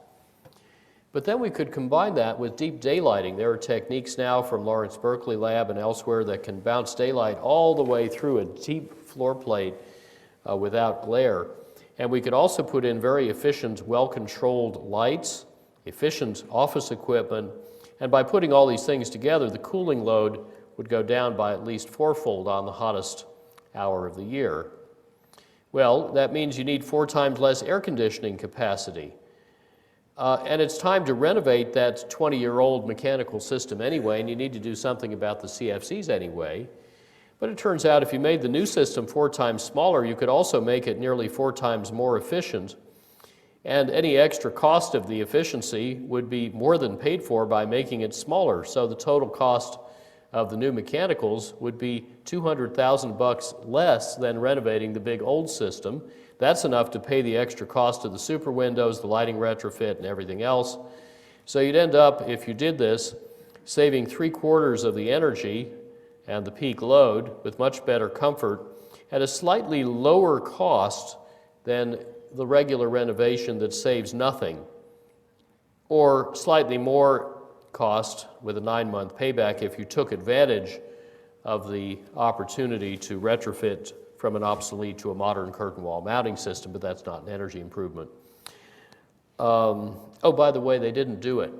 But then we could combine that with deep daylighting. There are techniques now from Lawrence Berkeley Lab and elsewhere that can bounce daylight all the way through a deep floor plate without glare. And we could also put in very efficient, well-controlled lights, efficient office equipment, and by putting all these things together, the cooling load would go down by at least 4-fold on the hottest hour of the year. Well, that means you need 4 times less air conditioning capacity. And it's time to renovate that 20-year-old mechanical system anyway, and you need to do something about the CFCs anyway. But it turns out if you made the new system 4 times smaller, you could also make it nearly 4 times more efficient. And any extra cost of the efficiency would be more than paid for by making it smaller. So the total cost of the new mechanicals would be $200,000 less than renovating the big old system. That's enough to pay the extra cost of the super windows, the lighting retrofit, and everything else. So you'd end up, if you did this, saving 3/4 of the energy and the peak load with much better comfort at a slightly lower cost than the regular renovation that saves nothing, or slightly more cost with a 9-month payback if you took advantage of the opportunity to retrofit from an obsolete to a modern curtain wall mounting system, but that's not an energy improvement. Oh, by the way, they didn't do it.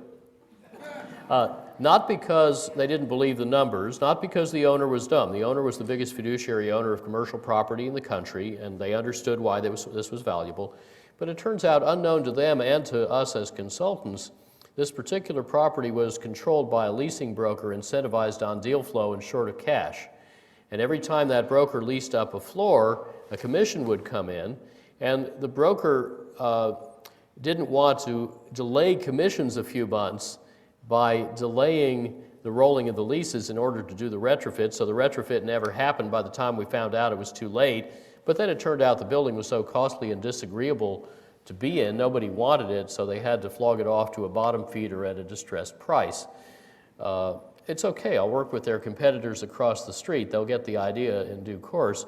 Not because they didn't believe the numbers, not because the owner was dumb. The owner was the biggest fiduciary owner of commercial property in the country, and they understood why this was valuable. But it turns out, unknown to them and to us as consultants, this particular property was controlled by a leasing broker incentivized on deal flow and short of cash. And every time that broker leased up a floor, a commission would come in, and the broker didn't want to delay commissions a few months by delaying the rolling of the leases in order to do the retrofit, so the retrofit never happened. By the time we found out, it was too late. But then it turned out the building was so costly and disagreeable to be in, nobody wanted it, so they had to flog it off to a bottom feeder at a distressed price. It's okay, I'll work with their competitors across the street. They'll get the idea in due course.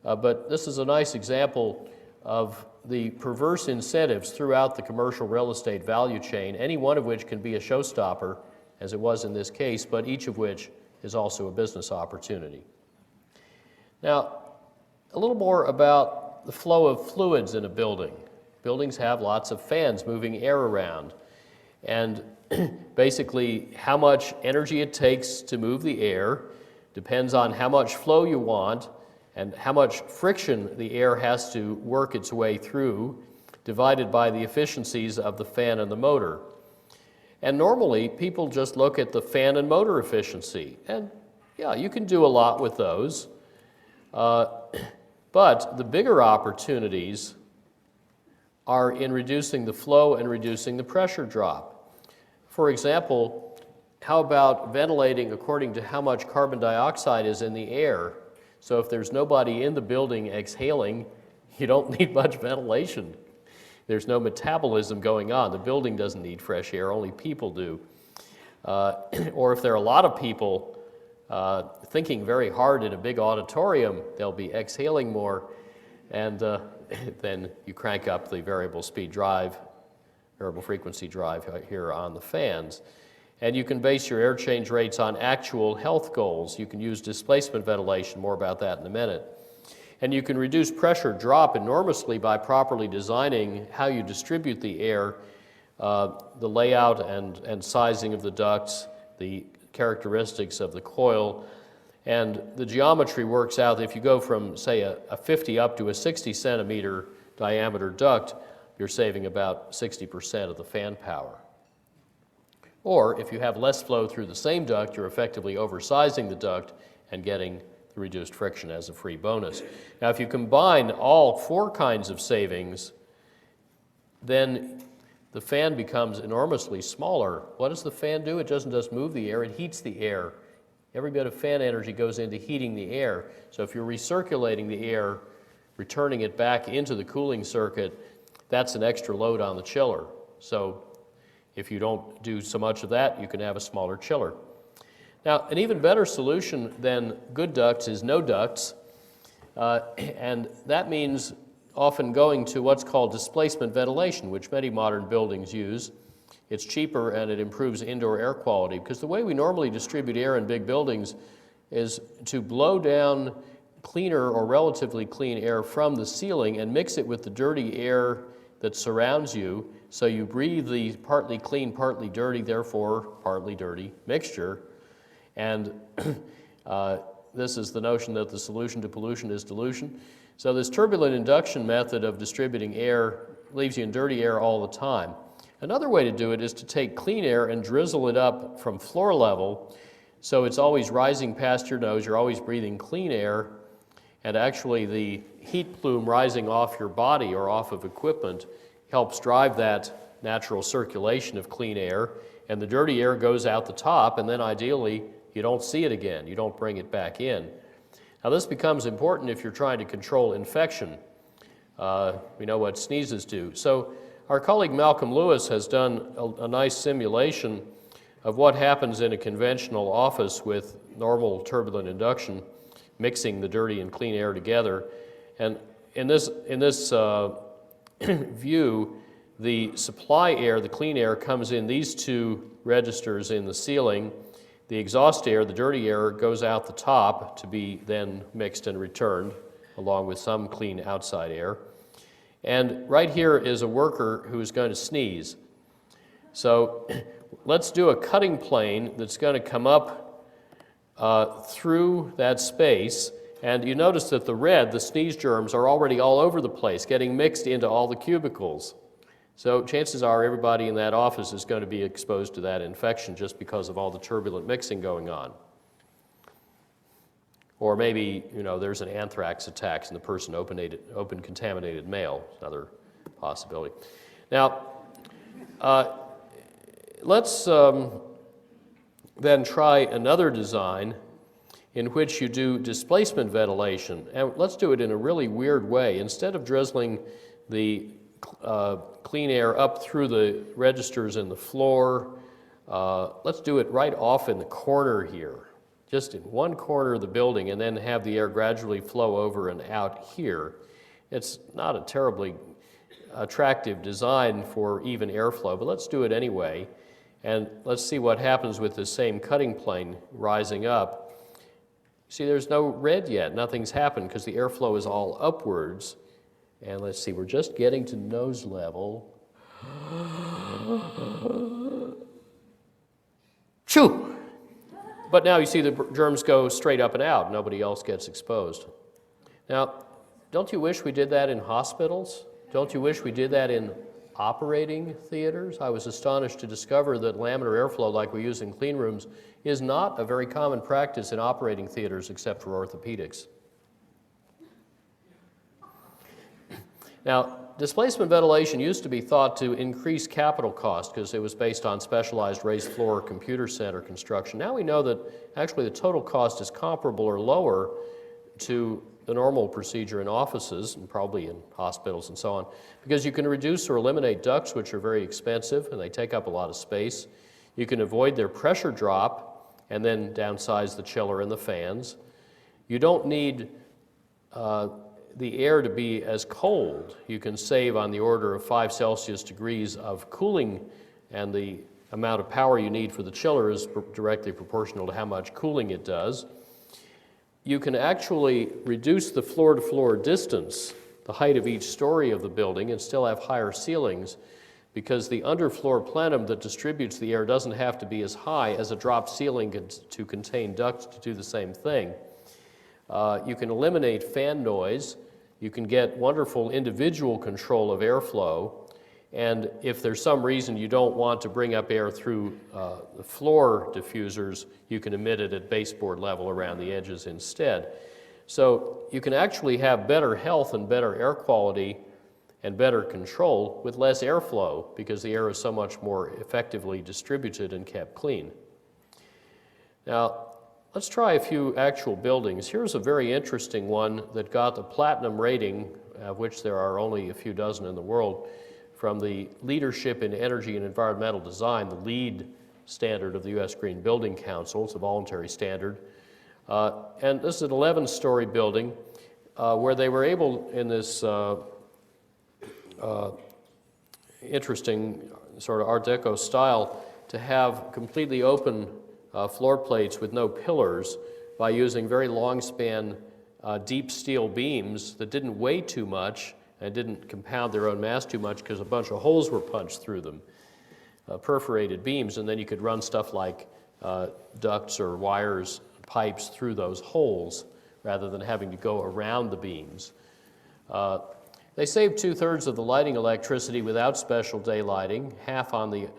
But this is a nice example of the perverse incentives throughout the commercial real estate value chain, any one of which can be a showstopper, as it was in this case, but each of which is also a business opportunity. Now, a little more about the flow of fluids in a building. Buildings have lots of fans moving air around, and basically how much energy it takes to move the air depends on how much flow you want and how much friction the air has to work its way through, divided by the efficiencies of the fan and the motor. And normally, people just look at the fan and motor efficiency, and yeah, you can do a lot with those. But the bigger opportunities are in reducing the flow and reducing the pressure drop. For example, how about ventilating according to how much carbon dioxide is in the air? So if there's nobody in the building exhaling, you don't need much ventilation. There's no metabolism going on. The building doesn't need fresh air, only people do. Or if there are a lot of people thinking very hard in a big auditorium, they'll be exhaling more, and then you crank up the variable speed drive, variable frequency drive here on the fans. And you can base your air change rates on actual health goals. You can use displacement ventilation, more about that in a minute. And you can reduce pressure drop enormously by properly designing how you distribute the air, the layout and sizing of the ducts, the characteristics of the coil, and the geometry works out. If you go from, say, a 50 up to a 60 centimeter diameter duct, you're saving about 60% of the fan power. Or if you have less flow through the same duct, you're effectively oversizing the duct and getting the reduced friction as a free bonus. Now, if you combine all 4 kinds of savings, then the fan becomes enormously smaller. What does the fan do? It doesn't just move the air, it heats the air. Every bit of fan energy goes into heating the air. So if you're recirculating the air, returning it back into the cooling circuit, that's an extra load on the chiller. So if you don't do so much of that, you can have a smaller chiller. Now, an even better solution than good ducts is no ducts, and that means often going to what's called displacement ventilation, which many modern buildings use. It's cheaper and it improves indoor air quality, because the way we normally distribute air in big buildings is to blow down cleaner or relatively clean air from the ceiling and mix it with the dirty air that surrounds you, so you breathe the partly clean, partly dirty, therefore partly dirty mixture. And this is the notion that the solution to pollution is dilution. So this turbulent induction method of distributing air leaves you in dirty air all the time. Another way to do it is to take clean air and drizzle it up from floor level, so it's always rising past your nose, you're always breathing clean air, and actually the heat plume rising off your body or off of equipment helps drive that natural circulation of clean air, and the dirty air goes out the top, and then ideally you don't see it again, you don't bring it back in. Now this becomes important if you're trying to control infection. We know what sneezes do. So our colleague Malcolm Lewis has done a nice simulation of what happens in a conventional office with normal turbulent induction, mixing the dirty and clean air together. And in this view, the supply air, the clean air, comes in these two registers in the ceiling. The exhaust air, the dirty air, goes out the top to be then mixed and returned, along with some clean outside air. And right here is a worker who is going to sneeze. So let's do a cutting plane that's going to come up through that space. And you notice that the sneeze germs, are already all over the place, getting mixed into all the cubicles. So chances are everybody in that office is going to be exposed to that infection just because of all the turbulent mixing going on. Or maybe, there's an anthrax attack and the person open contaminated mail. Another possibility. Now, let's then try another design in which you do displacement ventilation. And let's do it in a really weird way. Instead of drizzling the clean air up through the registers in the floor, let's do it right off in the corner here, just in one corner of the building, and then have the air gradually flow over and out here. It's not a terribly attractive design for even airflow, but let's do it anyway. And let's see what happens with the same cutting plane rising up. See, there's no red yet. Nothing's happened because the airflow is all upwards. And let's see, we're just getting to nose level. Choo! But now you see the germs go straight up and out. Nobody else gets exposed. Now, don't you wish we did that in hospitals? Don't you wish we did that in operating theaters? I was astonished to discover that laminar airflow, like we use in clean rooms, is not a very common practice in operating theaters except for orthopedics. Now, displacement ventilation used to be thought to increase capital cost because it was based on specialized raised floor computer center construction. Now we know that actually the total cost is comparable or lower to the normal procedure in offices and probably in hospitals and so on, because you can reduce or eliminate ducts, which are very expensive and they take up a lot of space. You can avoid their pressure drop and then downsize the chiller and the fans. You don't need the air to be as cold. You can save on the order of 5 Celsius degrees of cooling, and the amount of power you need for the chiller is directly proportional to how much cooling it does. You can actually reduce the floor-to-floor distance, the height of each story of the building, and still have higher ceilings because the underfloor plenum that distributes the air doesn't have to be as high as a drop ceiling to contain ducts to do the same thing. You can eliminate fan noise. You can get wonderful individual control of airflow. And if there's some reason you don't want to bring up air through the floor diffusers, you can emit it at baseboard level around the edges instead. So you can actually have better health and better air quality and better control with less airflow because the air is so much more effectively distributed and kept clean. Now, let's try a few actual buildings. Here's a very interesting one that got the platinum rating, of which there are only a few dozen in the world, from the Leadership in Energy and Environmental Design, the LEED standard of the U.S. Green Building Council. It's a voluntary standard. And this is an 11-story building where they were able, in this interesting sort of Art Deco style, to have completely open floor plates with no pillars by using very long span deep steel beams that didn't weigh too much and didn't compound their own mass too much because a bunch of holes were punched through them, perforated beams, and then you could run stuff like ducts or wires, pipes through those holes rather than having to go around the beams. They saved 2/3 of the lighting electricity without special day lighting, half on the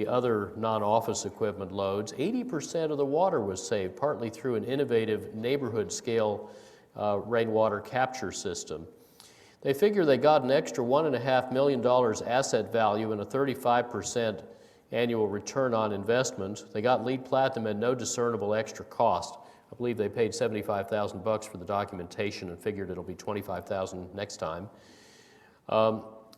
other non-office equipment loads. 80% of the water was saved, partly through an innovative neighborhood scale rainwater capture system. They figure they got an extra $1.5 million asset value and a 35% annual return on investment. They got LEED Platinum at no discernible extra cost. I believe they paid $75,000 for the documentation and figured it'll be $25,000 next time.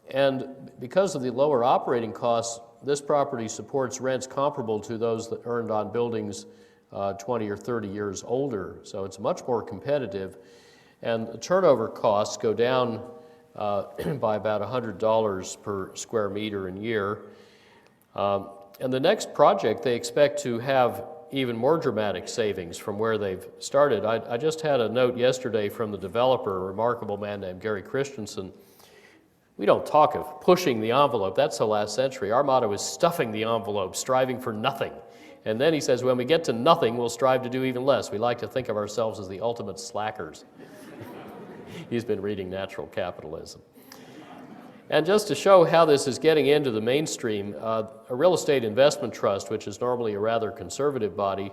And because of the lower operating costs, this property supports rents comparable to those that earned on buildings 20 or 30 years older, so it's much more competitive. And the turnover costs go down by about $100 per square meter and year. And the next project, they expect to have even more dramatic savings from where they've started. I just had a note yesterday from the developer, a remarkable man named Gary Christensen. We don't talk of pushing the envelope. That's the last century. Our motto is stuffing the envelope, striving for nothing. And then he says, when we get to nothing, we'll strive to do even less. We like to think of ourselves as the ultimate slackers. He's been reading Natural Capitalism. And just to show how this is getting into the mainstream, a real estate investment trust, which is normally a rather conservative body,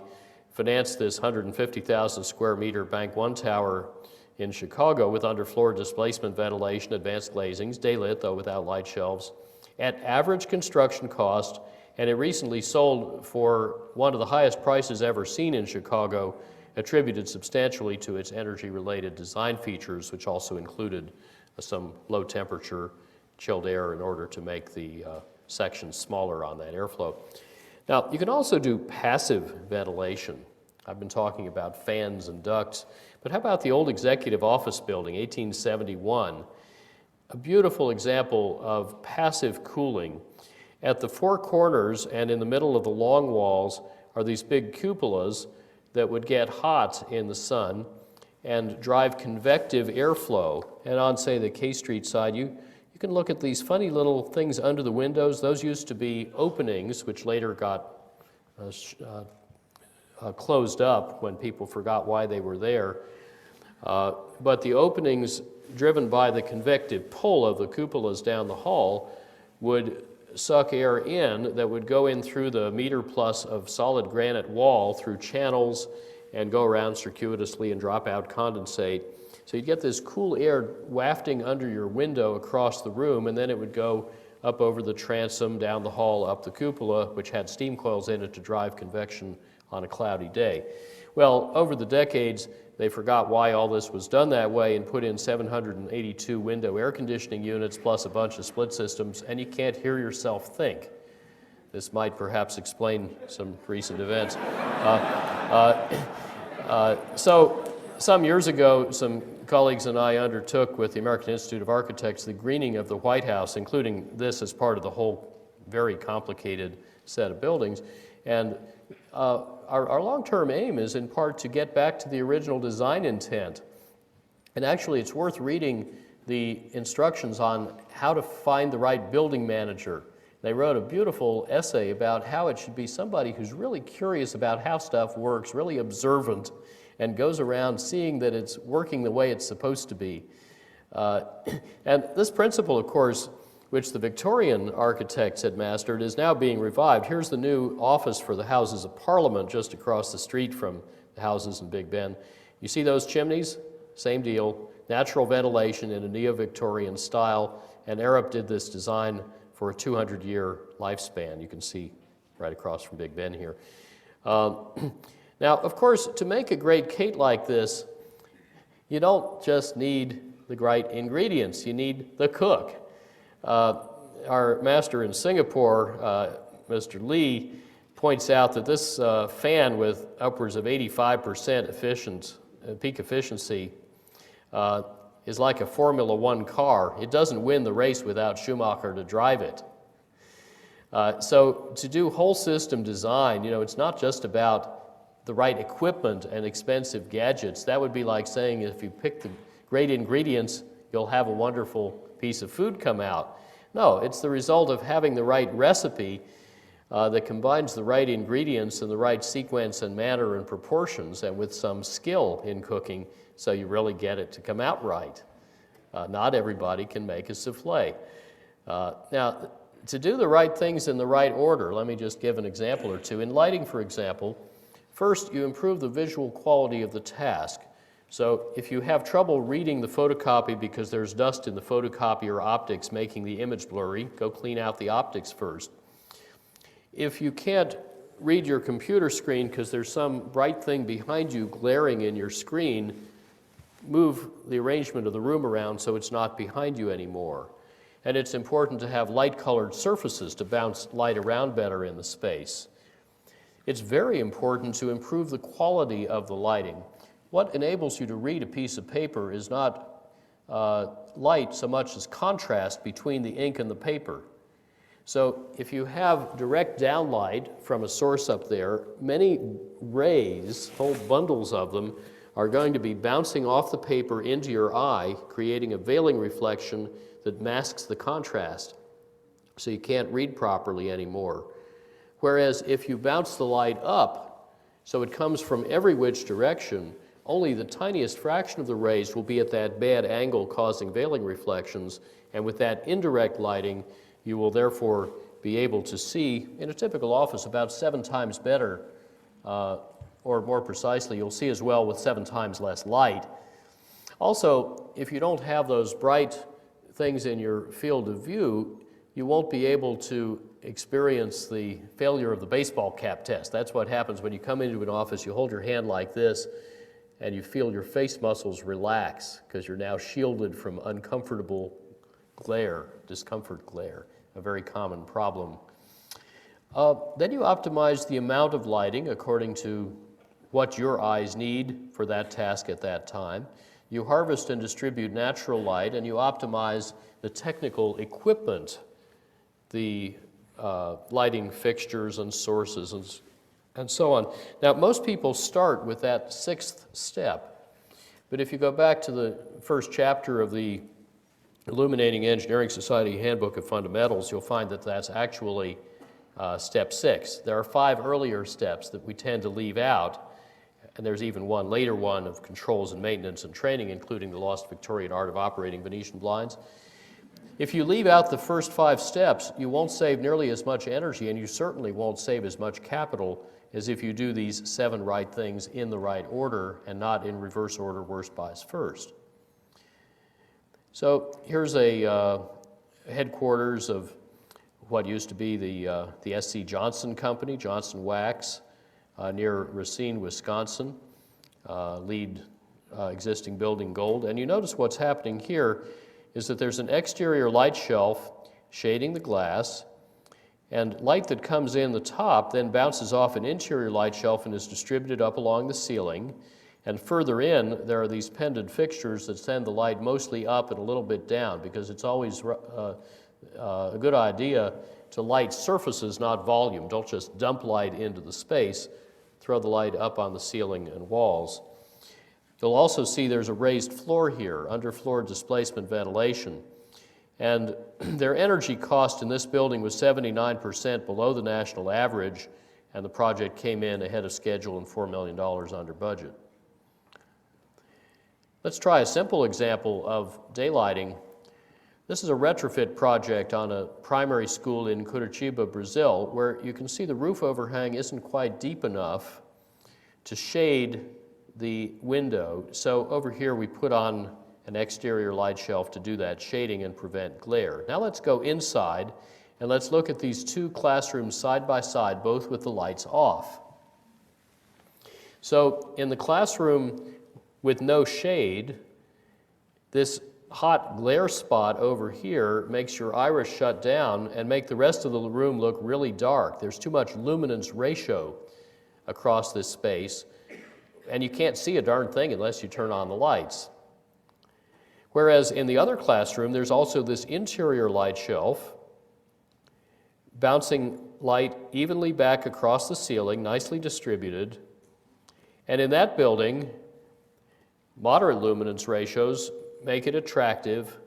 financed this 150,000 square meter Bank One tower in Chicago with underfloor displacement ventilation, advanced glazings, daylit though without light shelves, at average construction cost, and it recently sold for one of the highest prices ever seen in Chicago, attributed substantially to its energy-related design features, which also included some low temperature chilled air in order to make the sections smaller on that airflow. Now, you can also do passive ventilation. I've been talking about fans and ducts, but how about the old executive office building, 1871? A beautiful example of passive cooling. At the four corners and in the middle of the long walls are these big cupolas that would get hot in the sun and drive convective airflow. And on, say, the K Street side, you can look at these funny little things under the windows. Those used to be openings, which later got closed up when people forgot why they were there. But the openings, driven by the convective pull of the cupolas down the hall, would suck air in that would go in through the meter plus of solid granite wall through channels and go around circuitously and drop out condensate. So you'd get this cool air wafting under your window across the room, and then it would go up over the transom, down the hall, up the cupola, which had steam coils in it to drive convection on a cloudy day. Well, over the decades, they forgot why all this was done that way and put in 782 window air conditioning units plus a bunch of split systems, and you can't hear yourself think. This might perhaps explain some recent events. So some years ago, some colleagues and I undertook with the American Institute of Architects the greening of the White House, including this as part of the whole very complicated set of buildings. And our long-term aim is in part to get back to the original design intent. And actually, it's worth reading the instructions on how to find the right building manager. They wrote a beautiful essay about how it should be somebody who's really curious about how stuff works, really observant, and goes around seeing that it's working the way it's supposed to be. And this principle, of course, which the Victorian architects had mastered, is now being revived. Here's the new office for the Houses of Parliament just across the street from the houses in Big Ben. You see those chimneys? Same deal. Natural ventilation in a neo-Victorian style, and Arup did this design for a 200-year lifespan. You can see right across from Big Ben here. Now, of course, to make a great cake like this, you don't just need the right ingredients. You need the cook. Our master in Singapore, Mr. Lee, points out that this fan with upwards of 85% peak efficiency is like a Formula One car. It doesn't win the race without Schumacher to drive it. So to do whole system design, it's not just about the right equipment and expensive gadgets. That would be like saying if you pick the great ingredients, you'll have a wonderful piece of food come out. No, it's the result of having the right recipe that combines the right ingredients in the right sequence and manner and proportions, and with some skill in cooking, so you really get it to come out right. Not everybody can make a souffle. Now, to do the right things in the right order, let me just give an example or two. In lighting, for example, first you improve the visual quality of the task. So if you have trouble reading the photocopy because there's dust in the photocopier optics making the image blurry, go clean out the optics first. If you can't read your computer screen because there's some bright thing behind you glaring in your screen, move the arrangement of the room around so it's not behind you anymore. and it's important to have light-colored surfaces to bounce light around better in the space. It's very important to improve the quality of the lighting. What enables you to read a piece of paper is not light so much as contrast between the ink and the paper. So if you have direct downlight from a source up there, many rays, whole bundles of them, are going to be bouncing off the paper into your eye, creating a veiling reflection that masks the contrast, so you can't read properly anymore. Whereas if you bounce the light up, so it comes from every which direction, only the tiniest fraction of the rays will be at that bad angle causing veiling reflections, and with that indirect lighting, you will therefore be able to see, in a typical office, about 7 times better, or more precisely, you'll see as well with 7 times less light. Also, if you don't have those bright things in your field of view, you won't be able to experience the failure of the baseball cap test. That's what happens when you come into an office, you hold your hand like this, and you feel your face muscles relax because you're now shielded from uncomfortable glare, discomfort glare, a very common problem. Then you optimize the amount of lighting according to what your eyes need for that task at that time. You harvest and distribute natural light, and you optimize the technical equipment, the lighting fixtures and sources and so on. Now, most people start with that 6th step, but if you go back to the first chapter of the Illuminating Engineering Society Handbook of Fundamentals, you'll find that that's actually step 6. There are 5 earlier steps that we tend to leave out, and there's even one later one of controls and maintenance and training, including the lost Victorian art of operating Venetian blinds. If you leave out the first 5 steps, you won't save nearly as much energy, and you certainly won't save as much capital as if you do these 7 right things in the right order and not in reverse order, worst buys first. So here's a headquarters of what used to be the S.C. Johnson Company, Johnson Wax, near Racine, Wisconsin, lead existing building gold. And you notice what's happening here is that there's an exterior light shelf shading the glass, and light that comes in the top then bounces off an interior light shelf and is distributed up along the ceiling. And further in, there are these pendant fixtures that send the light mostly up and a little bit down, because it's always a good idea to light surfaces, not volume. Don't just dump light into the space. Throw the light up on the ceiling and walls. You'll also see there's a raised floor here, underfloor displacement ventilation. And their energy cost in this building was 79% below the national average, and the project came in ahead of schedule and $4 million under budget. Let's try a simple example of daylighting. This is a retrofit project on a primary school in Curitiba, Brazil, where you can see the roof overhang isn't quite deep enough to shade the window. So over here we put on an exterior light shelf to do that shading and prevent glare. Now let's go inside and let's look at these 2 classrooms side by side, both with the lights off. So in the classroom with no shade, this hot glare spot over here makes your iris shut down and make the rest of the room look really dark. There's too much luminance ratio across this space, and you can't see a darn thing unless you turn on the lights. Whereas in the other classroom, there's also this interior light shelf, bouncing light evenly back across the ceiling, nicely distributed. And in that building, moderate luminance ratios make it attractive.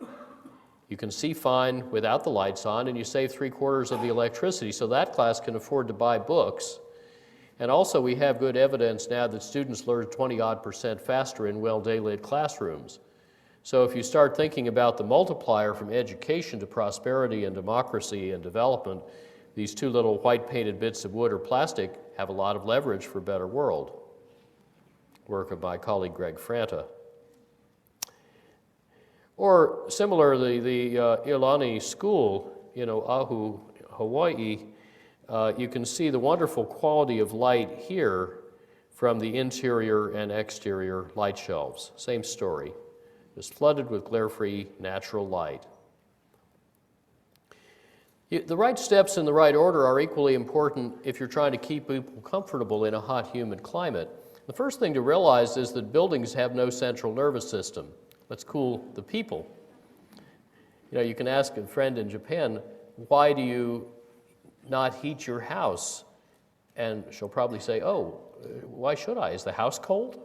You can see fine without the lights on, and you save 3/4 of the electricity, so that class can afford to buy books. And also we have good evidence now that students learn 20-odd% faster in well-daylit classrooms. So if you start thinking about the multiplier from education to prosperity and democracy and development, these 2 little white-painted bits of wood or plastic have a lot of leverage for a better world. Work of my colleague Greg Franta. Or similarly, the Iolani School in Oahu, Hawaii, you can see the wonderful quality of light here from the interior and exterior light shelves. Same story, just flooded with glare-free natural light. The right steps in the right order are equally important if you're trying to keep people comfortable in a hot, humid climate. The first thing to realize is that buildings have no central nervous system. Let's cool the people. You know, you can ask a friend in Japan, why do you not heat your house? And she'll probably say, oh, why should I? Is the house cold?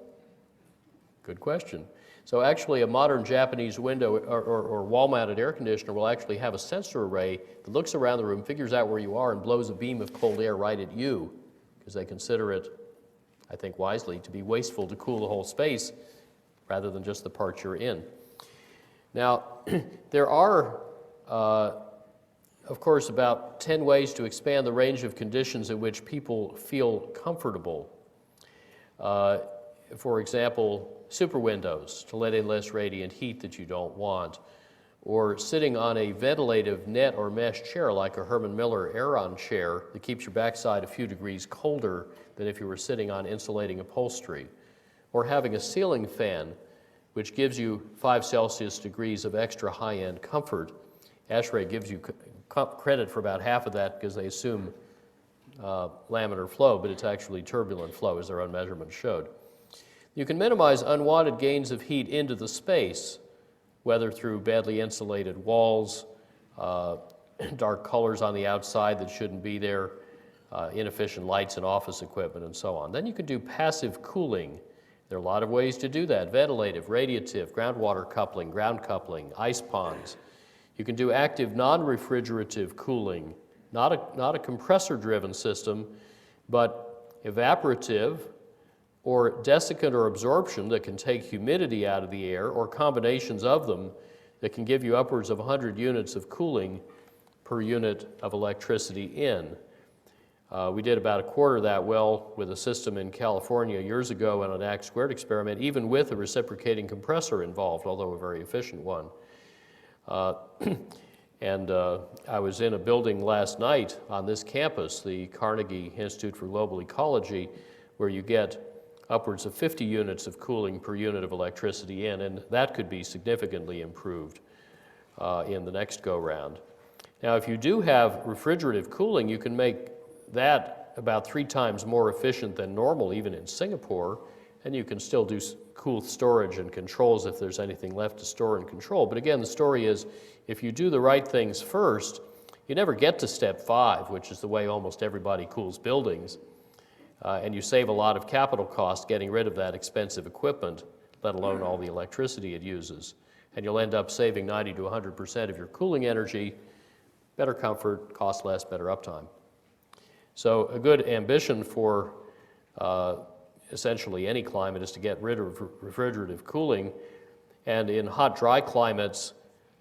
Good question. So actually a modern Japanese window or wall-mounted air conditioner will actually have a sensor array that looks around the room, figures out where you are, and blows a beam of cold air right at you, because they consider it, I think wisely, to be wasteful to cool the whole space rather than just the part you're in. Now, there are, of course, about 10 ways to expand the range of conditions in which people feel comfortable. For example, super windows to let in less radiant heat that you don't want, or sitting on a ventilative net or mesh chair like a Herman Miller Aeron chair that keeps your backside a few degrees colder than if you were sitting on insulating upholstery, or having a ceiling fan which gives you 5 Celsius degrees of extra high-end comfort. ASHRAE gives you credit for about half of that because they assume laminar flow, but it's actually turbulent flow, as their own measurement showed. You can minimize unwanted gains of heat into the space, whether through badly insulated walls, dark colors on the outside that shouldn't be there, inefficient lights and office equipment, and so on. Then you can do passive cooling. There are a lot of ways to do that: ventilative, radiative, groundwater coupling, ground coupling, ice ponds. You can do active non-refrigerative cooling, not a compressor-driven system, but evaporative, or desiccant or absorption that can take humidity out of the air, or combinations of them that can give you upwards of 100 units of cooling per unit of electricity in. We did about a quarter of that well with a system in California years ago in an ACT squared experiment, even with a reciprocating compressor involved, although a very efficient one. I was in a building last night on this campus, the Carnegie Institute for Global Ecology, where you get upwards of 50 units of cooling per unit of electricity in, and that could be significantly improved in the next go-round. Now, if you do have refrigerative cooling, you can make that about 3 times more efficient than normal, even in Singapore, and you can still do cool storage and controls if there's anything left to store and control. But again, the story is, if you do the right things first, you never get to step 5, which is the way almost everybody cools buildings. And you save a lot of capital costs getting rid of that expensive equipment, let alone all the electricity it uses. And you'll end up saving 90 to 100% of your cooling energy, better comfort, cost less, better uptime. So a good ambition for essentially any climate is to get rid of refrigerative cooling. And in hot, dry climates,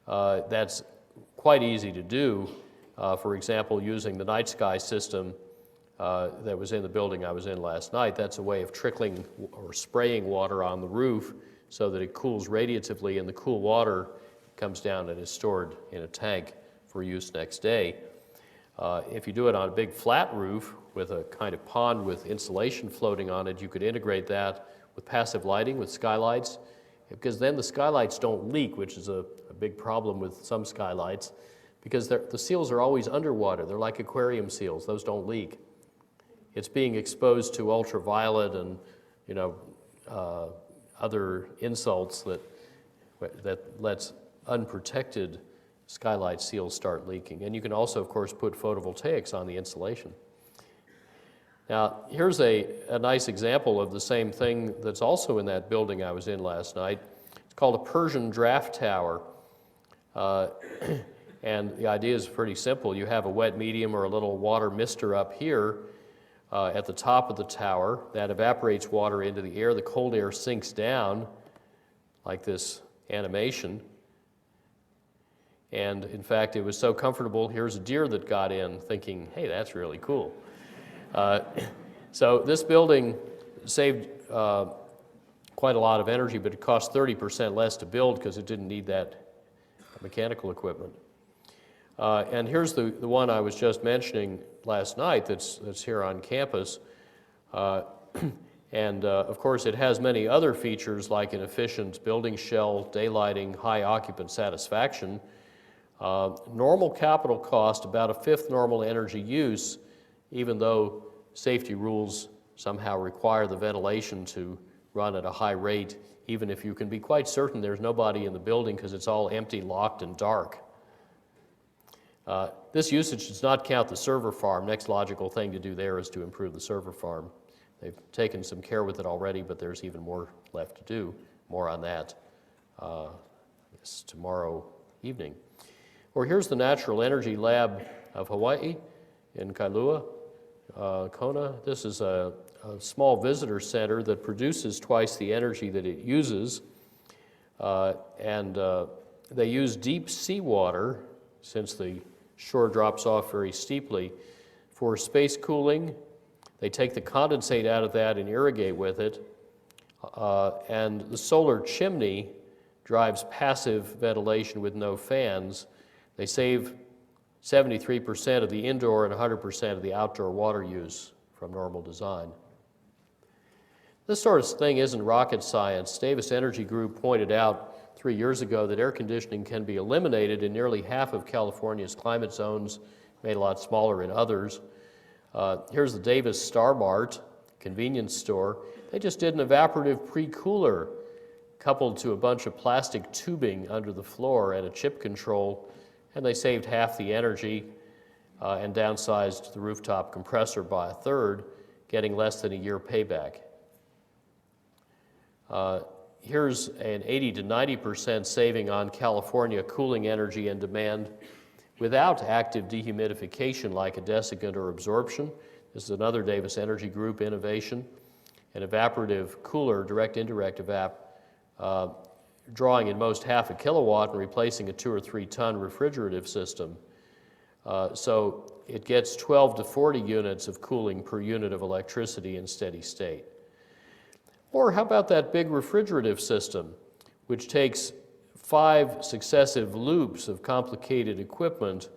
that's quite easy to do. For example, using the night sky system that was in the building I was in last night. That's a way of trickling or spraying water on the roof so that it cools radiatively, and the cool water comes down and is stored in a tank for use next day. If you do it on a big flat roof with a kind of pond with insulation floating on it, you could integrate that with passive lighting, with skylights, because then the skylights don't leak, which is a big problem with some skylights, because the seals are always underwater. They're like aquarium seals. Those don't leak. It's being exposed to ultraviolet and, other insults that lets unprotected skylight seals start leaking. And you can also, of course, put photovoltaics on the insulation. Now, here's a nice example of the same thing that's also in that building I was in last night. It's called a Persian draft tower. And the idea is pretty simple. You have a wet medium or a little water mister up here at the top of the tower that evaporates water into the air. The cold air sinks down like this animation. And in fact, it was so comfortable, here's a deer that got in thinking, hey, that's really cool. So this building saved quite a lot of energy, but it cost 30% less to build because it didn't need that mechanical equipment. And here's the one I was just mentioning last night that's here on campus. And of course, it has many other features like an efficient building shell, daylighting, high occupant satisfaction. Normal capital cost, about a fifth normal energy use, even though safety rules somehow require the ventilation to run at a high rate, even if you can be quite certain there's nobody in the building because it's all empty, locked, and dark. This usage does not count the server farm. Next logical thing to do there is to improve the server farm. They've taken some care with it already, but there's even more left to do. More on that tomorrow evening. Or here's the Natural Energy Lab of Hawaii in Kailua, Kona. This is a small visitor center that produces twice the energy that it uses. They use deep seawater, since the shore drops off very steeply, for space cooling. They take the condensate out of that and irrigate with it. And the solar chimney drives passive ventilation with no fans. They save 73% of the indoor and 100% of the outdoor water use from normal design. This sort of thing isn't rocket science. Davis Energy Group pointed out 3 years ago that air conditioning can be eliminated in nearly half of California's climate zones, made a lot smaller in others. Here's the Davis Star Mart convenience store. They just did an evaporative pre-cooler coupled to a bunch of plastic tubing under the floor and a chip control, and they saved half the energy and downsized the rooftop compressor by a third, getting less than a year payback. Here's an 80 to 90% saving on California cooling energy and demand without active dehumidification like a desiccant or absorption. This is another Davis Energy Group innovation. An evaporative cooler, direct-indirect evap, drawing in most half a kilowatt and replacing a 2 or 3 ton refrigerative system. So it gets 12 to 40 units of cooling per unit of electricity in steady state. Or how about that big refrigerative system, which takes 5 successive loops of complicated equipment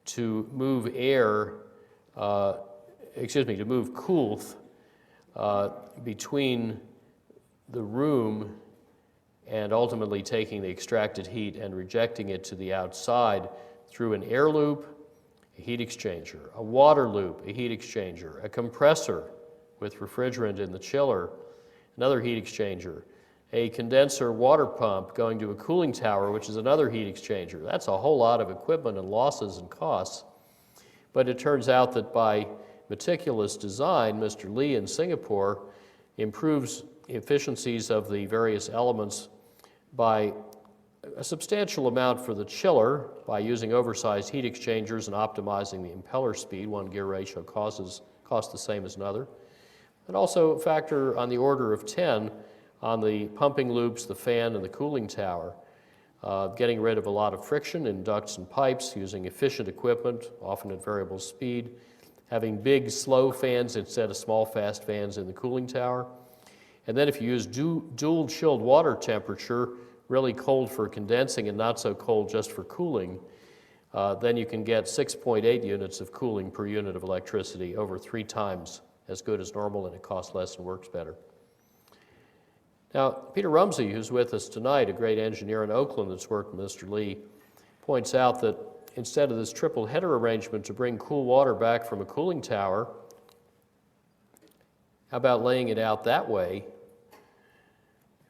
to move to move coolth between the room and ultimately taking the extracted heat and rejecting it to the outside through an air loop, a heat exchanger, a water loop, a heat exchanger, a compressor with refrigerant in the chiller, another heat exchanger, a condenser water pump going to a cooling tower, which is another heat exchanger. That's a whole lot of equipment and losses and costs. But it turns out that by meticulous design, Mr. Lee in Singapore improves efficiencies of the various elements by a substantial amount for the chiller by using oversized heat exchangers and optimizing the impeller speed. One gear ratio costs the same as another. And also a factor on the order of 10 on the pumping loops, the fan, and the cooling tower, getting rid of a lot of friction in ducts and pipes, using efficient equipment, often at variable speed, having big, slow fans instead of small, fast fans in the cooling tower. And then if you use dual chilled water temperature, really cold for condensing and not so cold just for cooling, then you can get 6.8 units of cooling per unit of electricity, over 3 times as good as normal, and it costs less and works better. Now, Peter Rumsey, who's with us tonight, a great engineer in Oakland that's worked with Mr. Lee, points out that instead of this triple header arrangement to bring cool water back from a cooling tower, how about laying it out that way?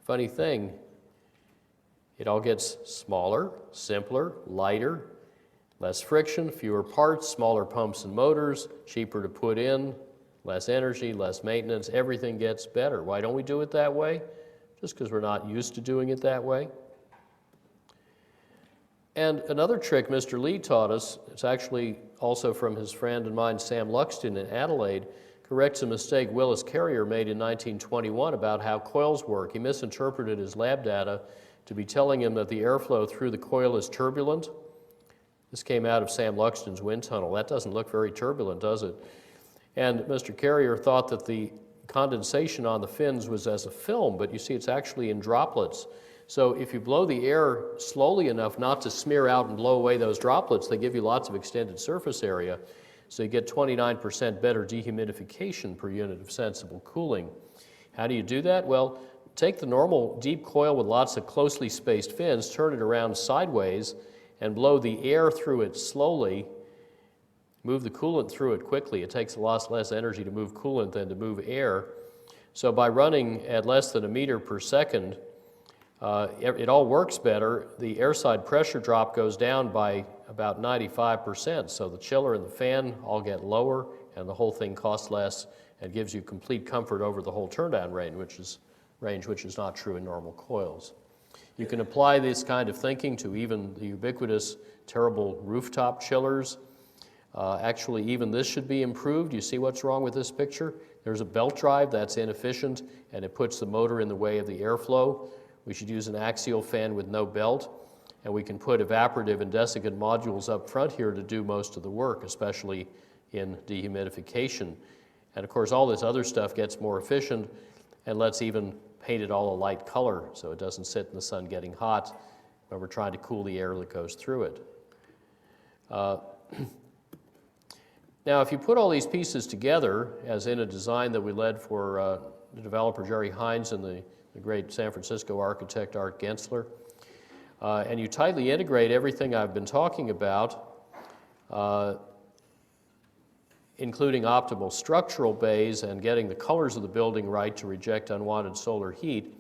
Funny thing, it all gets smaller, simpler, lighter, less friction, fewer parts, smaller pumps and motors, cheaper to put in, less energy, less maintenance, everything gets better. Why don't we do it that way? Just because we're not used to doing it that way. And another trick Mr. Lee taught us, it's actually also from his friend and mine, Sam Luxton in Adelaide, corrects a mistake Willis Carrier made in 1921 about how coils work. He misinterpreted his lab data to be telling him that the airflow through the coil is turbulent. This came out of Sam Luxton's wind tunnel. That doesn't look very turbulent, does it? And Mr. Carrier thought that the condensation on the fins was as a film, but you see it's actually in droplets. So if you blow the air slowly enough not to smear out and blow away those droplets, they give you lots of extended surface area. So you get 29% better dehumidification per unit of sensible cooling. How do you do that? Well, take the normal deep coil with lots of closely spaced fins, turn it around sideways, and blow the air through it slowly, move the coolant through it quickly. It takes a lot less energy to move coolant than to move air. So by running at less than a meter per second, it all works better. The airside pressure drop goes down by about 95%. So the chiller and the fan all get lower, and the whole thing costs less and gives you complete comfort over the whole turndown range, which is not true in normal coils. You can apply this kind of thinking to even the ubiquitous, terrible rooftop chillers. Actually, even this should be improved. You see what's wrong with this picture? There's a belt drive that's inefficient, and it puts the motor in the way of the airflow. We should use an axial fan with no belt, and we can put evaporative and desiccant modules up front here to do most of the work, especially in dehumidification. And of course, all this other stuff gets more efficient, and let's even paint it all a light color so it doesn't sit in the sun getting hot when we're trying to cool the air that goes through it. Now, if you put all these pieces together, as in a design that we led for the developer Jerry Hines and the great San Francisco architect Art Gensler, and you tightly integrate everything I've been talking about, including optimal structural bays and getting the colors of the building right to reject unwanted solar heat,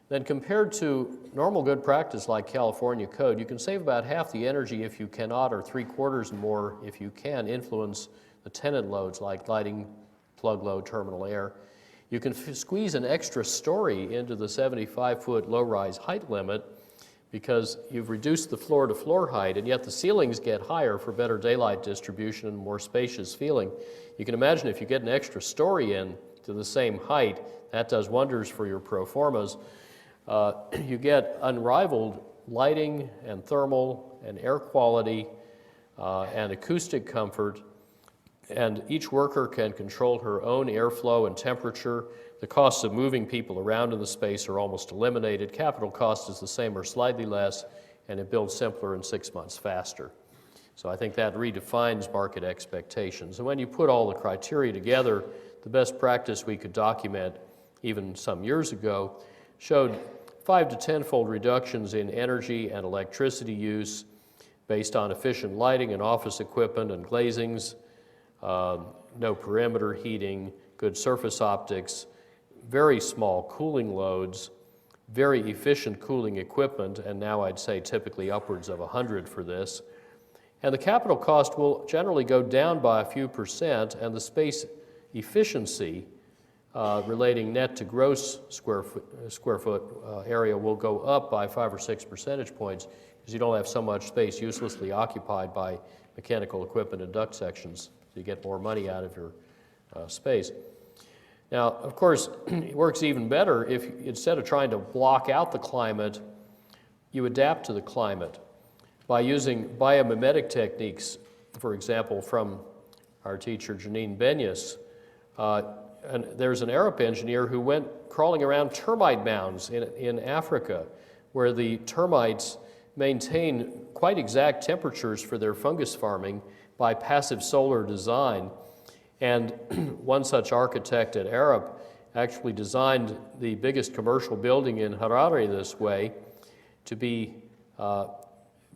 then compared to normal good practice like California code, you can save about half the energy if you cannot, or 3/4 more if you can, influence the tenant loads like lighting, plug load, terminal air. You can squeeze an extra story into the 75-foot low-rise height limit because you've reduced the floor-to-floor height, and yet the ceilings get higher for better daylight distribution and more spacious feeling. You can imagine if you get an extra story in to the same height, that does wonders for your pro formas. You get unrivaled lighting and thermal and air quality and acoustic comfort, and each worker can control her own airflow and temperature. The costs of moving people around in the space are almost eliminated. Capital cost is the same or slightly less, and it builds simpler and 6 months faster. So I think that redefines market expectations. And when you put all the criteria together, the best practice we could document even some years ago showed 5 to 10-fold reductions in energy and electricity use based on efficient lighting and office equipment and glazings, no perimeter heating, good surface optics, very small cooling loads, very efficient cooling equipment, and now I'd say typically upwards of 100 for this. And the capital cost will generally go down by a few percent, and the space efficiency relating net to gross square foot area will go up by 5 or 6 percentage points because you don't have so much space uselessly occupied by mechanical equipment and duct sections. So you get more money out of your space. Now, of course, it works even better if instead of trying to block out the climate, you adapt to the climate by using biomimetic techniques, for example, from our teacher Janine Benyus. And there's an Arab engineer who went crawling around termite mounds in Africa, where the termites maintain quite exact temperatures for their fungus farming by passive solar design. And one such architect at Arab actually designed the biggest commercial building in Harare this way to be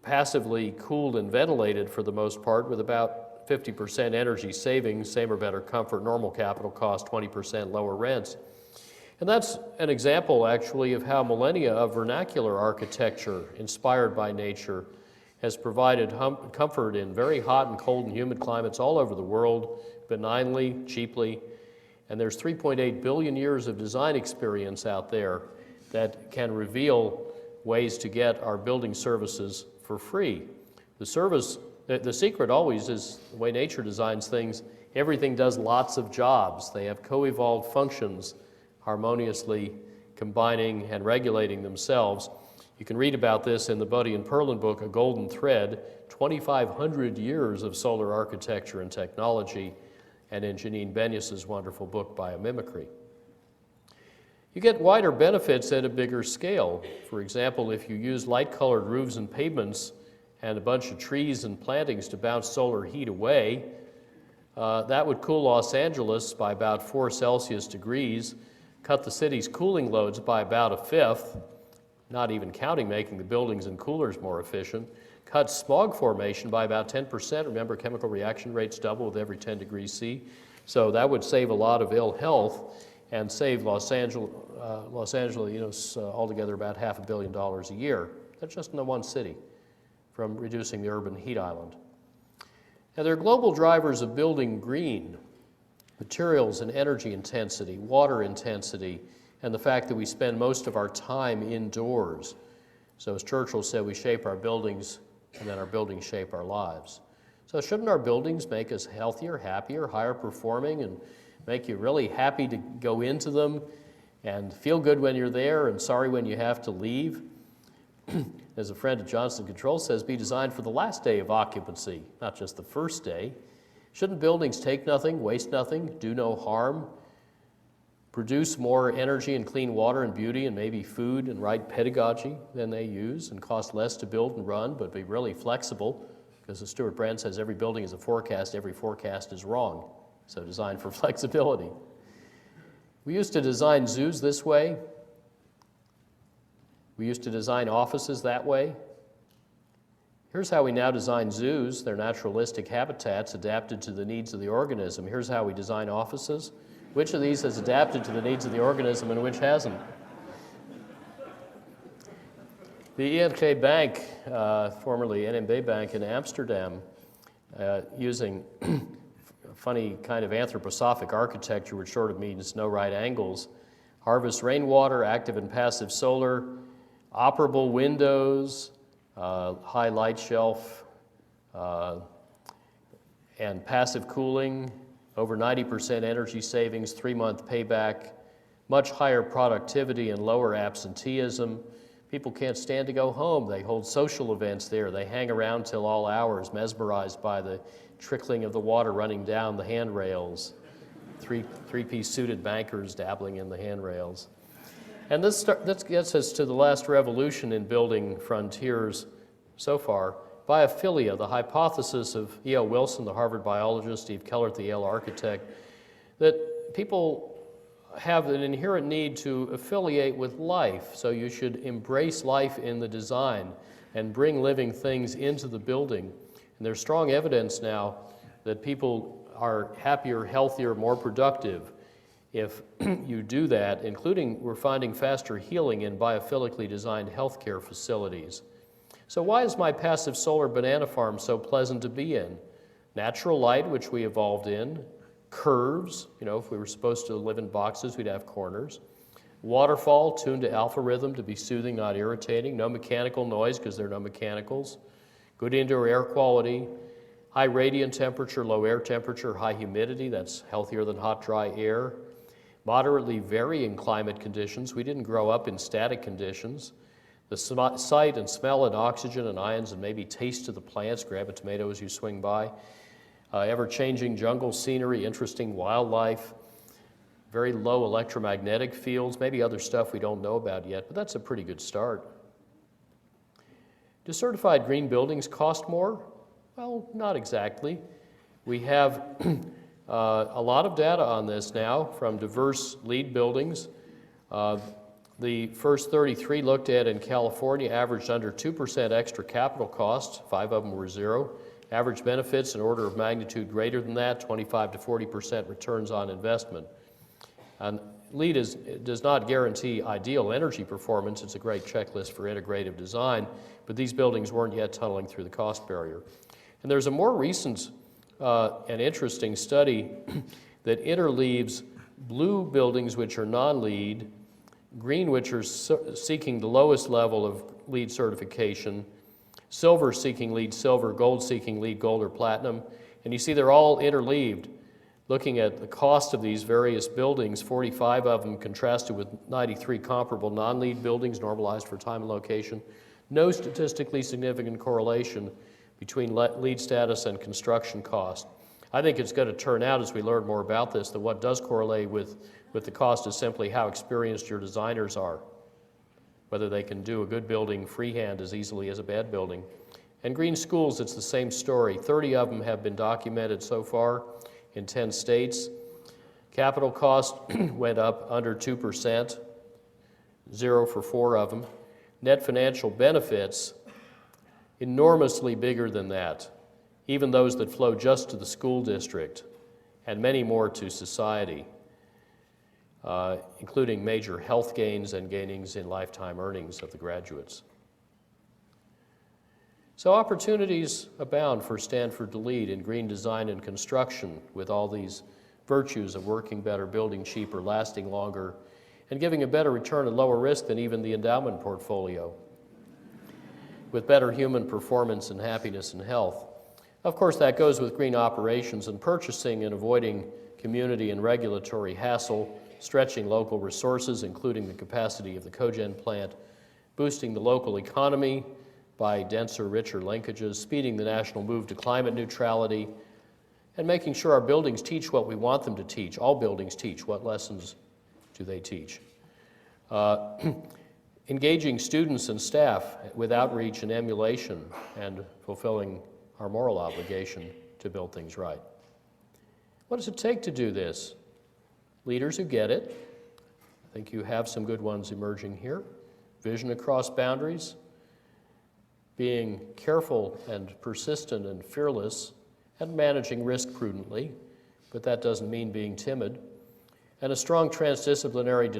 passively cooled and ventilated for the most part with about 50% energy savings, same or better comfort, normal capital cost, 20% lower rents. And that's an example actually of how millennia of vernacular architecture inspired by nature has provided comfort in very hot and cold and humid climates all over the world, benignly, cheaply, and there's 3.8 billion years of design experience out there that can reveal ways to get our building services for free. The secret always is the way nature designs things. Everything does lots of jobs. They have co-evolved functions harmoniously combining and regulating themselves. You can read about this in the Buddy and Perlin book, A Golden Thread, 2,500 years of solar architecture and technology, and in Janine Benyus's wonderful book, Biomimicry. You get wider benefits at a bigger scale. For example, if you use light-colored roofs and pavements and a bunch of trees and plantings to bounce solar heat away, that would cool Los Angeles by about 4 Celsius degrees, cut the city's cooling loads by about 1/5, not even counting making the buildings and coolers more efficient, cuts smog formation by about 10%. Remember, chemical reaction rates double with every 10 degrees C. So that would save a lot of ill health and save Los Angeles altogether about $500 million a year. That's just in the one city from reducing the urban heat island. Now, there are global drivers of building green: materials and energy intensity, water intensity, and the fact that we spend most of our time indoors. So as Churchill said, we shape our buildings and then our buildings shape our lives. So shouldn't our buildings make us healthier, happier, higher performing, and make you really happy to go into them and feel good when you're there and sorry when you have to leave? As a friend of Johnson Controls says, be designed for the last day of occupancy, not just the first day. Shouldn't buildings take nothing, waste nothing, do no harm, produce more energy and clean water and beauty and maybe food and right pedagogy than they use, and cost less to build and run, but be really flexible? Because as Stuart Brand says, every building is a forecast, every forecast is wrong. So designed for flexibility. We used to design zoos this way. We used to design offices that way. Here's how we now design zoos. They're naturalistic habitats adapted to the needs of the organism. Here's how we design offices. Which of these has adapted to the needs of the organism and which hasn't? The ING Bank, formerly NMB Bank in Amsterdam, using funny kind of anthroposophic architecture, which sort of means no right angles, harvests rainwater, active and passive solar, operable windows, high light shelf, and passive cooling, over 90% energy savings, 3-month payback, much higher productivity and lower absenteeism. People can't stand to go home. They hold social events there. They hang around till all hours, mesmerized by the trickling of the water running down the handrails. Three-piece suited bankers dabbling in the handrails. And this gets us to the last revolution in building frontiers so far: biophilia, the hypothesis of E.O. Wilson, the Harvard biologist, Steve Kellert, the Yale architect, that people have an inherent need to affiliate with life, so you should embrace life in the design and bring living things into the building. And there's strong evidence now that people are happier, healthier, more productive if you do that, including we're finding faster healing in biophilically designed healthcare facilities. So why is my passive solar banana farm so pleasant to be in? Natural light, which we evolved in. Curves, if we were supposed to live in boxes, we'd have corners. Waterfall, tuned to alpha rhythm to be soothing, not irritating. No mechanical noise, because there are no mechanicals. Good indoor air quality. High radiant temperature, low air temperature, high humidity. That's healthier than hot, dry air. Moderately varying climate conditions. We didn't grow up in static conditions. The sight and smell and oxygen and ions and maybe taste of the plants. Grab a tomato as you swing by. Ever-changing jungle scenery, interesting wildlife, very low electromagnetic fields, maybe other stuff we don't know about yet, but that's a pretty good start. Do certified green buildings cost more? Well, not exactly. We have a lot of data on this now from diverse LEED buildings. The first 33 looked at in California averaged under 2% extra capital costs. 5 of them were zero. Average benefits an order of magnitude greater than that, 25 to 40% returns on investment. And LEED does not guarantee ideal energy performance. It's a great checklist for integrative design, but these buildings weren't yet tunneling through the cost barrier. And there's a more recent and interesting study that interleaves blue buildings which are non-LEED, green which are seeking the lowest level of LEED certification, silver seeking LEED silver, gold seeking LEED gold or platinum, and you see they're all interleaved. Looking at the cost of these various buildings, 45 of them contrasted with 93 comparable non-LEED buildings normalized for time and location. No statistically significant correlation between LEED status and construction cost. I think it's going to turn out as we learn more about this that what does correlate with the cost is simply how experienced your designers are, whether they can do a good building freehand as easily as a bad building. And green schools, it's the same story. 30 of them have been documented so far in 10 states. Capital cost went up under 2%, 0 for 4 of them. Net financial benefits enormously bigger than that, even those that flow just to the school district, and many more to society, including major health gains and gainings in lifetime earnings of the graduates. So opportunities abound for Stanford to lead in green design and construction with all these virtues of working better, building cheaper, lasting longer, and giving a better return at lower risk than even the endowment portfolio, with better human performance and happiness and health. Of course, that goes with green operations and purchasing and avoiding community and regulatory hassle, stretching local resources, including the capacity of the cogen plant, boosting the local economy by denser, richer linkages, speeding the national move to climate neutrality, and making sure our buildings teach what we want them to teach. All buildings teach. What lessons do they teach? Engaging students and staff with outreach and emulation, and fulfilling our moral obligation to build things right. What does it take to do this? Leaders who get it. I think you have some good ones emerging here. Vision across boundaries, being careful and persistent and fearless, and managing risk prudently, but that doesn't mean being timid. And a strong transdisciplinary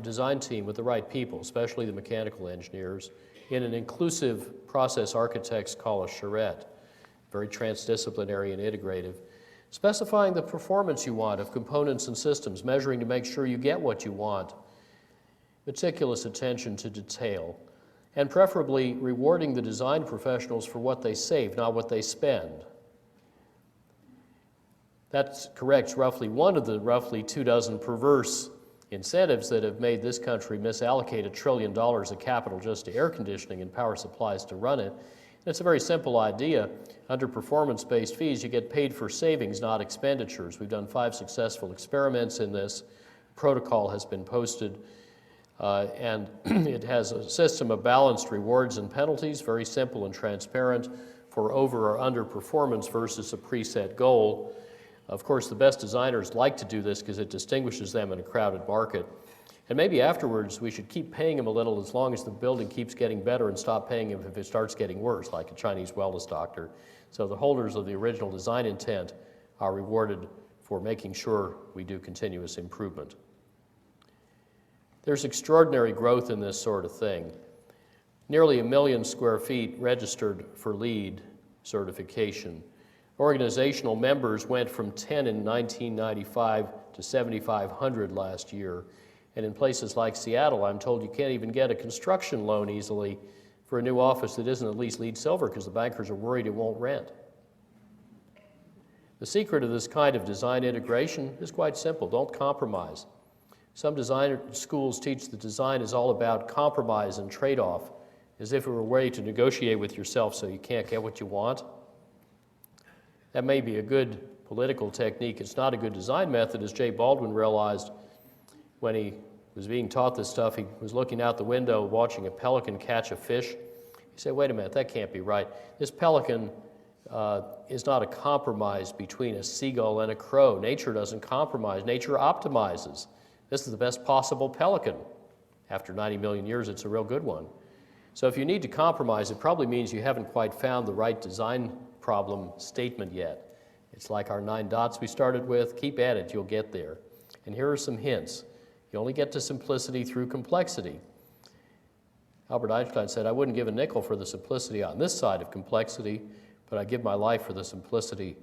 design team with the right people, especially the mechanical engineers, in an inclusive process architects call a charrette, very transdisciplinary and integrative, specifying the performance you want of components and systems, measuring to make sure you get what you want, meticulous attention to detail, and preferably rewarding the design professionals for what they save, not what they spend. That corrects roughly one of the roughly 24 perverse incentives that have made this country misallocate $1 trillion of capital just to air conditioning and power supplies to run it. And it's a very simple idea. Under performance-based fees, you get paid for savings, not expenditures. We've done 5 successful experiments in this. Protocol has been posted, and it has a system of balanced rewards and penalties, very simple and transparent, for over or under performance versus a preset goal. Of course, the best designers like to do this because it distinguishes them in a crowded market. And maybe afterwards, we should keep paying them a little as long as the building keeps getting better, and stop paying them if it starts getting worse, like a Chinese wellness doctor. So the holders of the original design intent are rewarded for making sure we do continuous improvement. There's extraordinary growth in this sort of thing. Nearly 1 million square feet registered for LEED certification. Organizational members went from 10 in 1995 to 7,500 last year. And in places like Seattle, I'm told you can't even get a construction loan easily for a new office that isn't at least LEED Silver because the bankers are worried it won't rent. The secret of this kind of design integration is quite simple. Don't compromise. Some design schools teach that design is all about compromise and trade-off, as if it were a way to negotiate with yourself so you can't get what you want. That may be a good political technique. It's not a good design method, as Jay Baldwin realized when he was being taught this stuff. He was looking out the window watching a pelican catch a fish. He said, wait a minute, that can't be right. This pelican is not a compromise between a seagull and a crow. Nature doesn't compromise. Nature optimizes. This is the best possible pelican. After 90 million years, it's a real good one. So if you need to compromise, it probably means you haven't quite found the right design problem statement yet. It's like our 9 dots we started with. Keep at it, you'll get there. And here are some hints. You only get to simplicity through complexity. Albert Einstein said, I wouldn't give a nickel for the simplicity on this side of complexity, but I'd give my life for the simplicity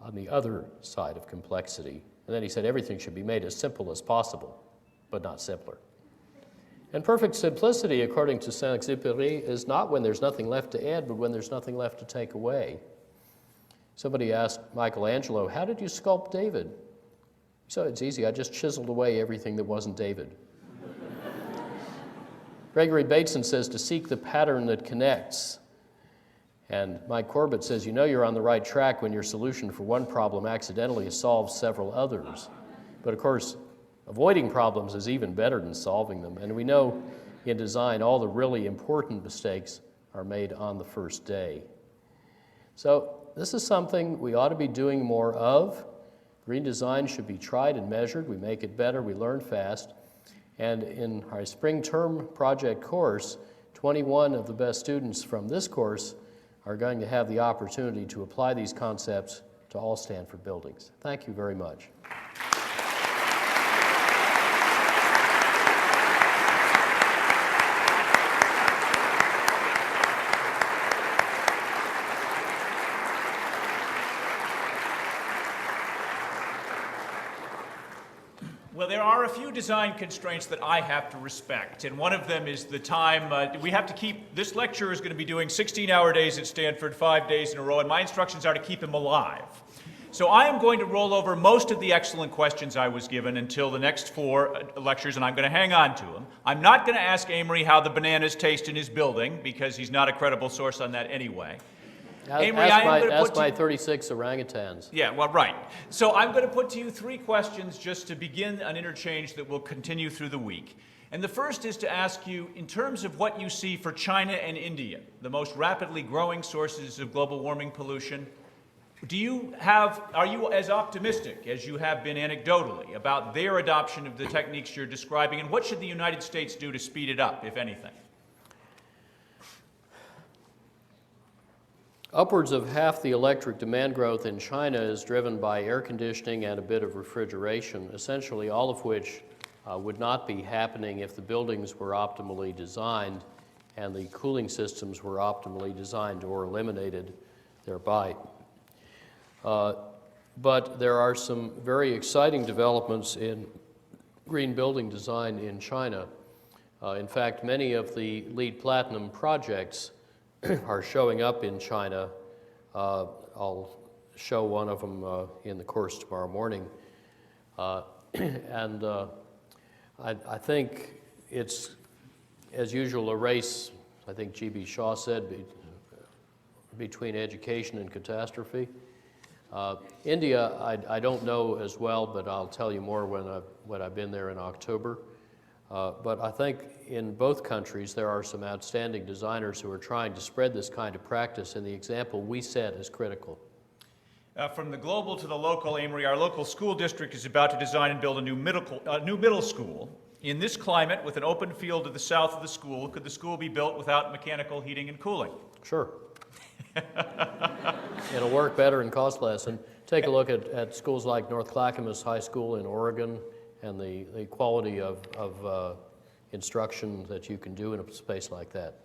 on the other side of complexity. And then he said, everything should be made as simple as possible, but not simpler. And perfect simplicity, according to Saint-Exupéry, is not when there's nothing left to add, but when there's nothing left to take away. Somebody asked Michelangelo, how did you sculpt David? He said, it's easy, I just chiseled away everything that wasn't David. Gregory Bateson says to seek the pattern that connects. And Mike Corbett says, you know you're on the right track when your solution for one problem accidentally solves several others. But of course, avoiding problems is even better than solving them. And we know in design all the really important mistakes are made on the first day. So this is something we ought to be doing more of. Green design should be tried and measured. We make it better, we learn fast. And in our spring term project course, 21 of the best students from this course are going to have the opportunity to apply these concepts to all Stanford buildings. Thank you very much. Well, there are a few design constraints that I have to respect, and one of them is the time. We have to keep, this lecturer is going to be doing 16-hour days at Stanford, 5 days in a row, and my instructions are to keep him alive. So I am going to roll over most of the excellent questions I was given until the next 4 lectures, and I'm going to hang on to them. I'm not going to ask Amory how the bananas taste in his building, because he's not a credible source on that anyway. Amory, ask my 36 orangutans. Yeah, well, right. So I'm going to put to you 3 questions just to begin an interchange that will continue through the week. And the first is to ask you, in terms of what you see for China and India, the most rapidly growing sources of global warming pollution, are you as optimistic as you have been anecdotally about their adoption of the techniques you're describing, and what should the United States do to speed it up, if anything? Upwards of half the electric demand growth in China is driven by air conditioning and a bit of refrigeration, essentially all of which would not be happening if the buildings were optimally designed and the cooling systems were optimally designed or eliminated thereby. But there are some very exciting developments in green building design in China. In fact, many of the LEED Platinum projects are showing up in China. I'll show one of them in the course tomorrow morning. And I think it's, as usual, a race, I think G.B. Shaw said, between education and catastrophe. India, I don't know as well, but I'll tell you more when I've been there in October. But I think in both countries there are some outstanding designers who are trying to spread this kind of practice, and the example we set is critical. From the global to the local, Amory, our local school district is about to design and build a new middle school. In this climate, with an open field to the south of the school, could the school be built without mechanical heating and cooling? Sure. It'll work better and cost less. And take a look at schools like North Clackamas High School in Oregon, and the quality of instruction that you can do in a space like that.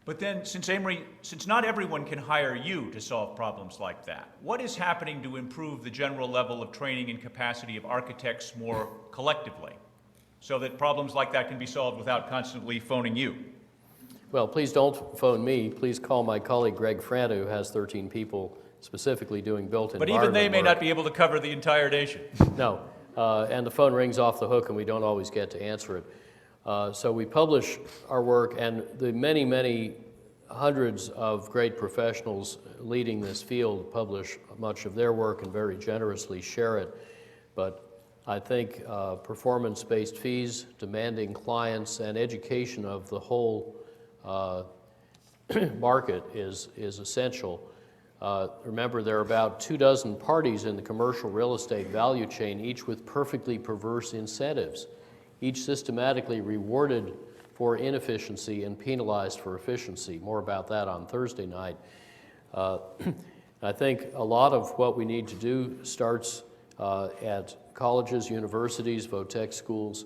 But then, since not everyone can hire you to solve problems like that, what is happening to improve the general level of training and capacity of architects more collectively, so that problems like that can be solved without constantly phoning you? Well, please don't phone me. Please call my colleague Greg Franta, who has 13 people specifically doing built environment But even they may work. not be able to cover the entire nation. No. And the phone rings off the hook and we don't always get to answer it. So we publish our work, and the many, many hundreds of great professionals leading this field publish much of their work and very generously share it. But I think performance-based fees, demanding clients, and education of the whole market is essential. Remember, there are about 24 parties in the commercial real estate value chain, each with perfectly perverse incentives, each systematically rewarded for inefficiency and penalized for efficiency. More about that on Thursday night. I think a lot of what we need to do starts at colleges, universities, vo-tech schools,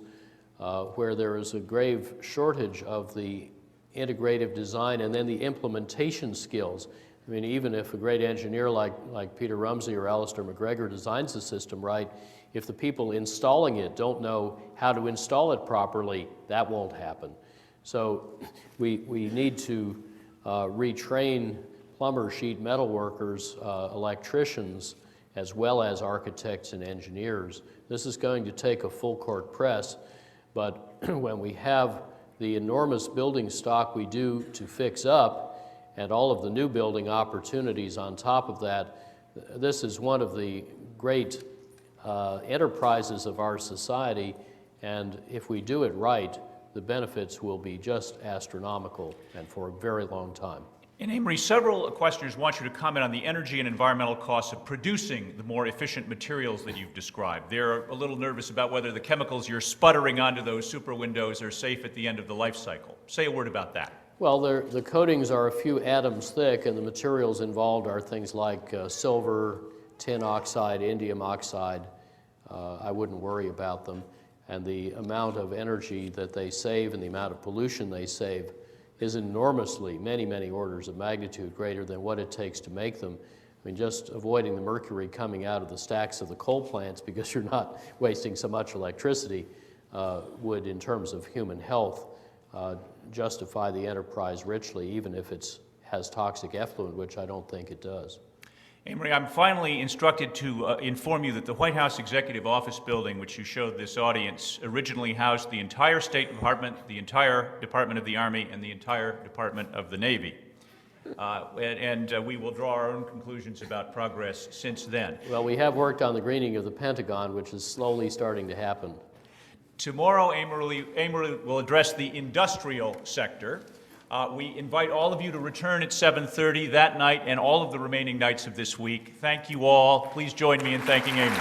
where there is a grave shortage of the integrative design and then the implementation skills. I mean, even if a great engineer like Peter Rumsey or Alistair McGregor designs the system right, if the people installing it don't know how to install it properly, that won't happen. So we need to retrain plumbers, sheet metal workers, electricians, as well as architects and engineers. This is going to take a full court press, but when we have the enormous building stock we do to fix up, and all of the new building opportunities on top of that, this is one of the great enterprises of our society, and if we do it right, the benefits will be just astronomical and for a very long time. And Amory, several questioners want you to comment on the energy and environmental costs of producing the more efficient materials that you've described. They're a little nervous about whether the chemicals you're sputtering onto those super windows are safe at the end of the life cycle. Say a word about that. Well, the coatings are a few atoms thick, and the materials involved are things like silver, tin oxide, indium oxide. I wouldn't worry about them. And the amount of energy that they save and the amount of pollution they save is enormously, many, many orders of magnitude greater than what it takes to make them. I mean, just avoiding the mercury coming out of the stacks of the coal plants because you're not wasting so much electricity would, in terms of human health, justify the enterprise richly, even if it has toxic effluent, which I don't think it does. Amory, I'm finally instructed to inform you that the White House Executive Office building, which you showed this audience, originally housed the entire State Department, the entire Department of the Army, and the entire Department of the Navy. We will draw our own conclusions about progress since then. Well, we have worked on the greening of the Pentagon, which is slowly starting to happen. Tomorrow, Amory will address the industrial sector. We invite all of you to return at 7:30 that night and all of the remaining nights of this week. Thank you all. Please join me in thanking Amory.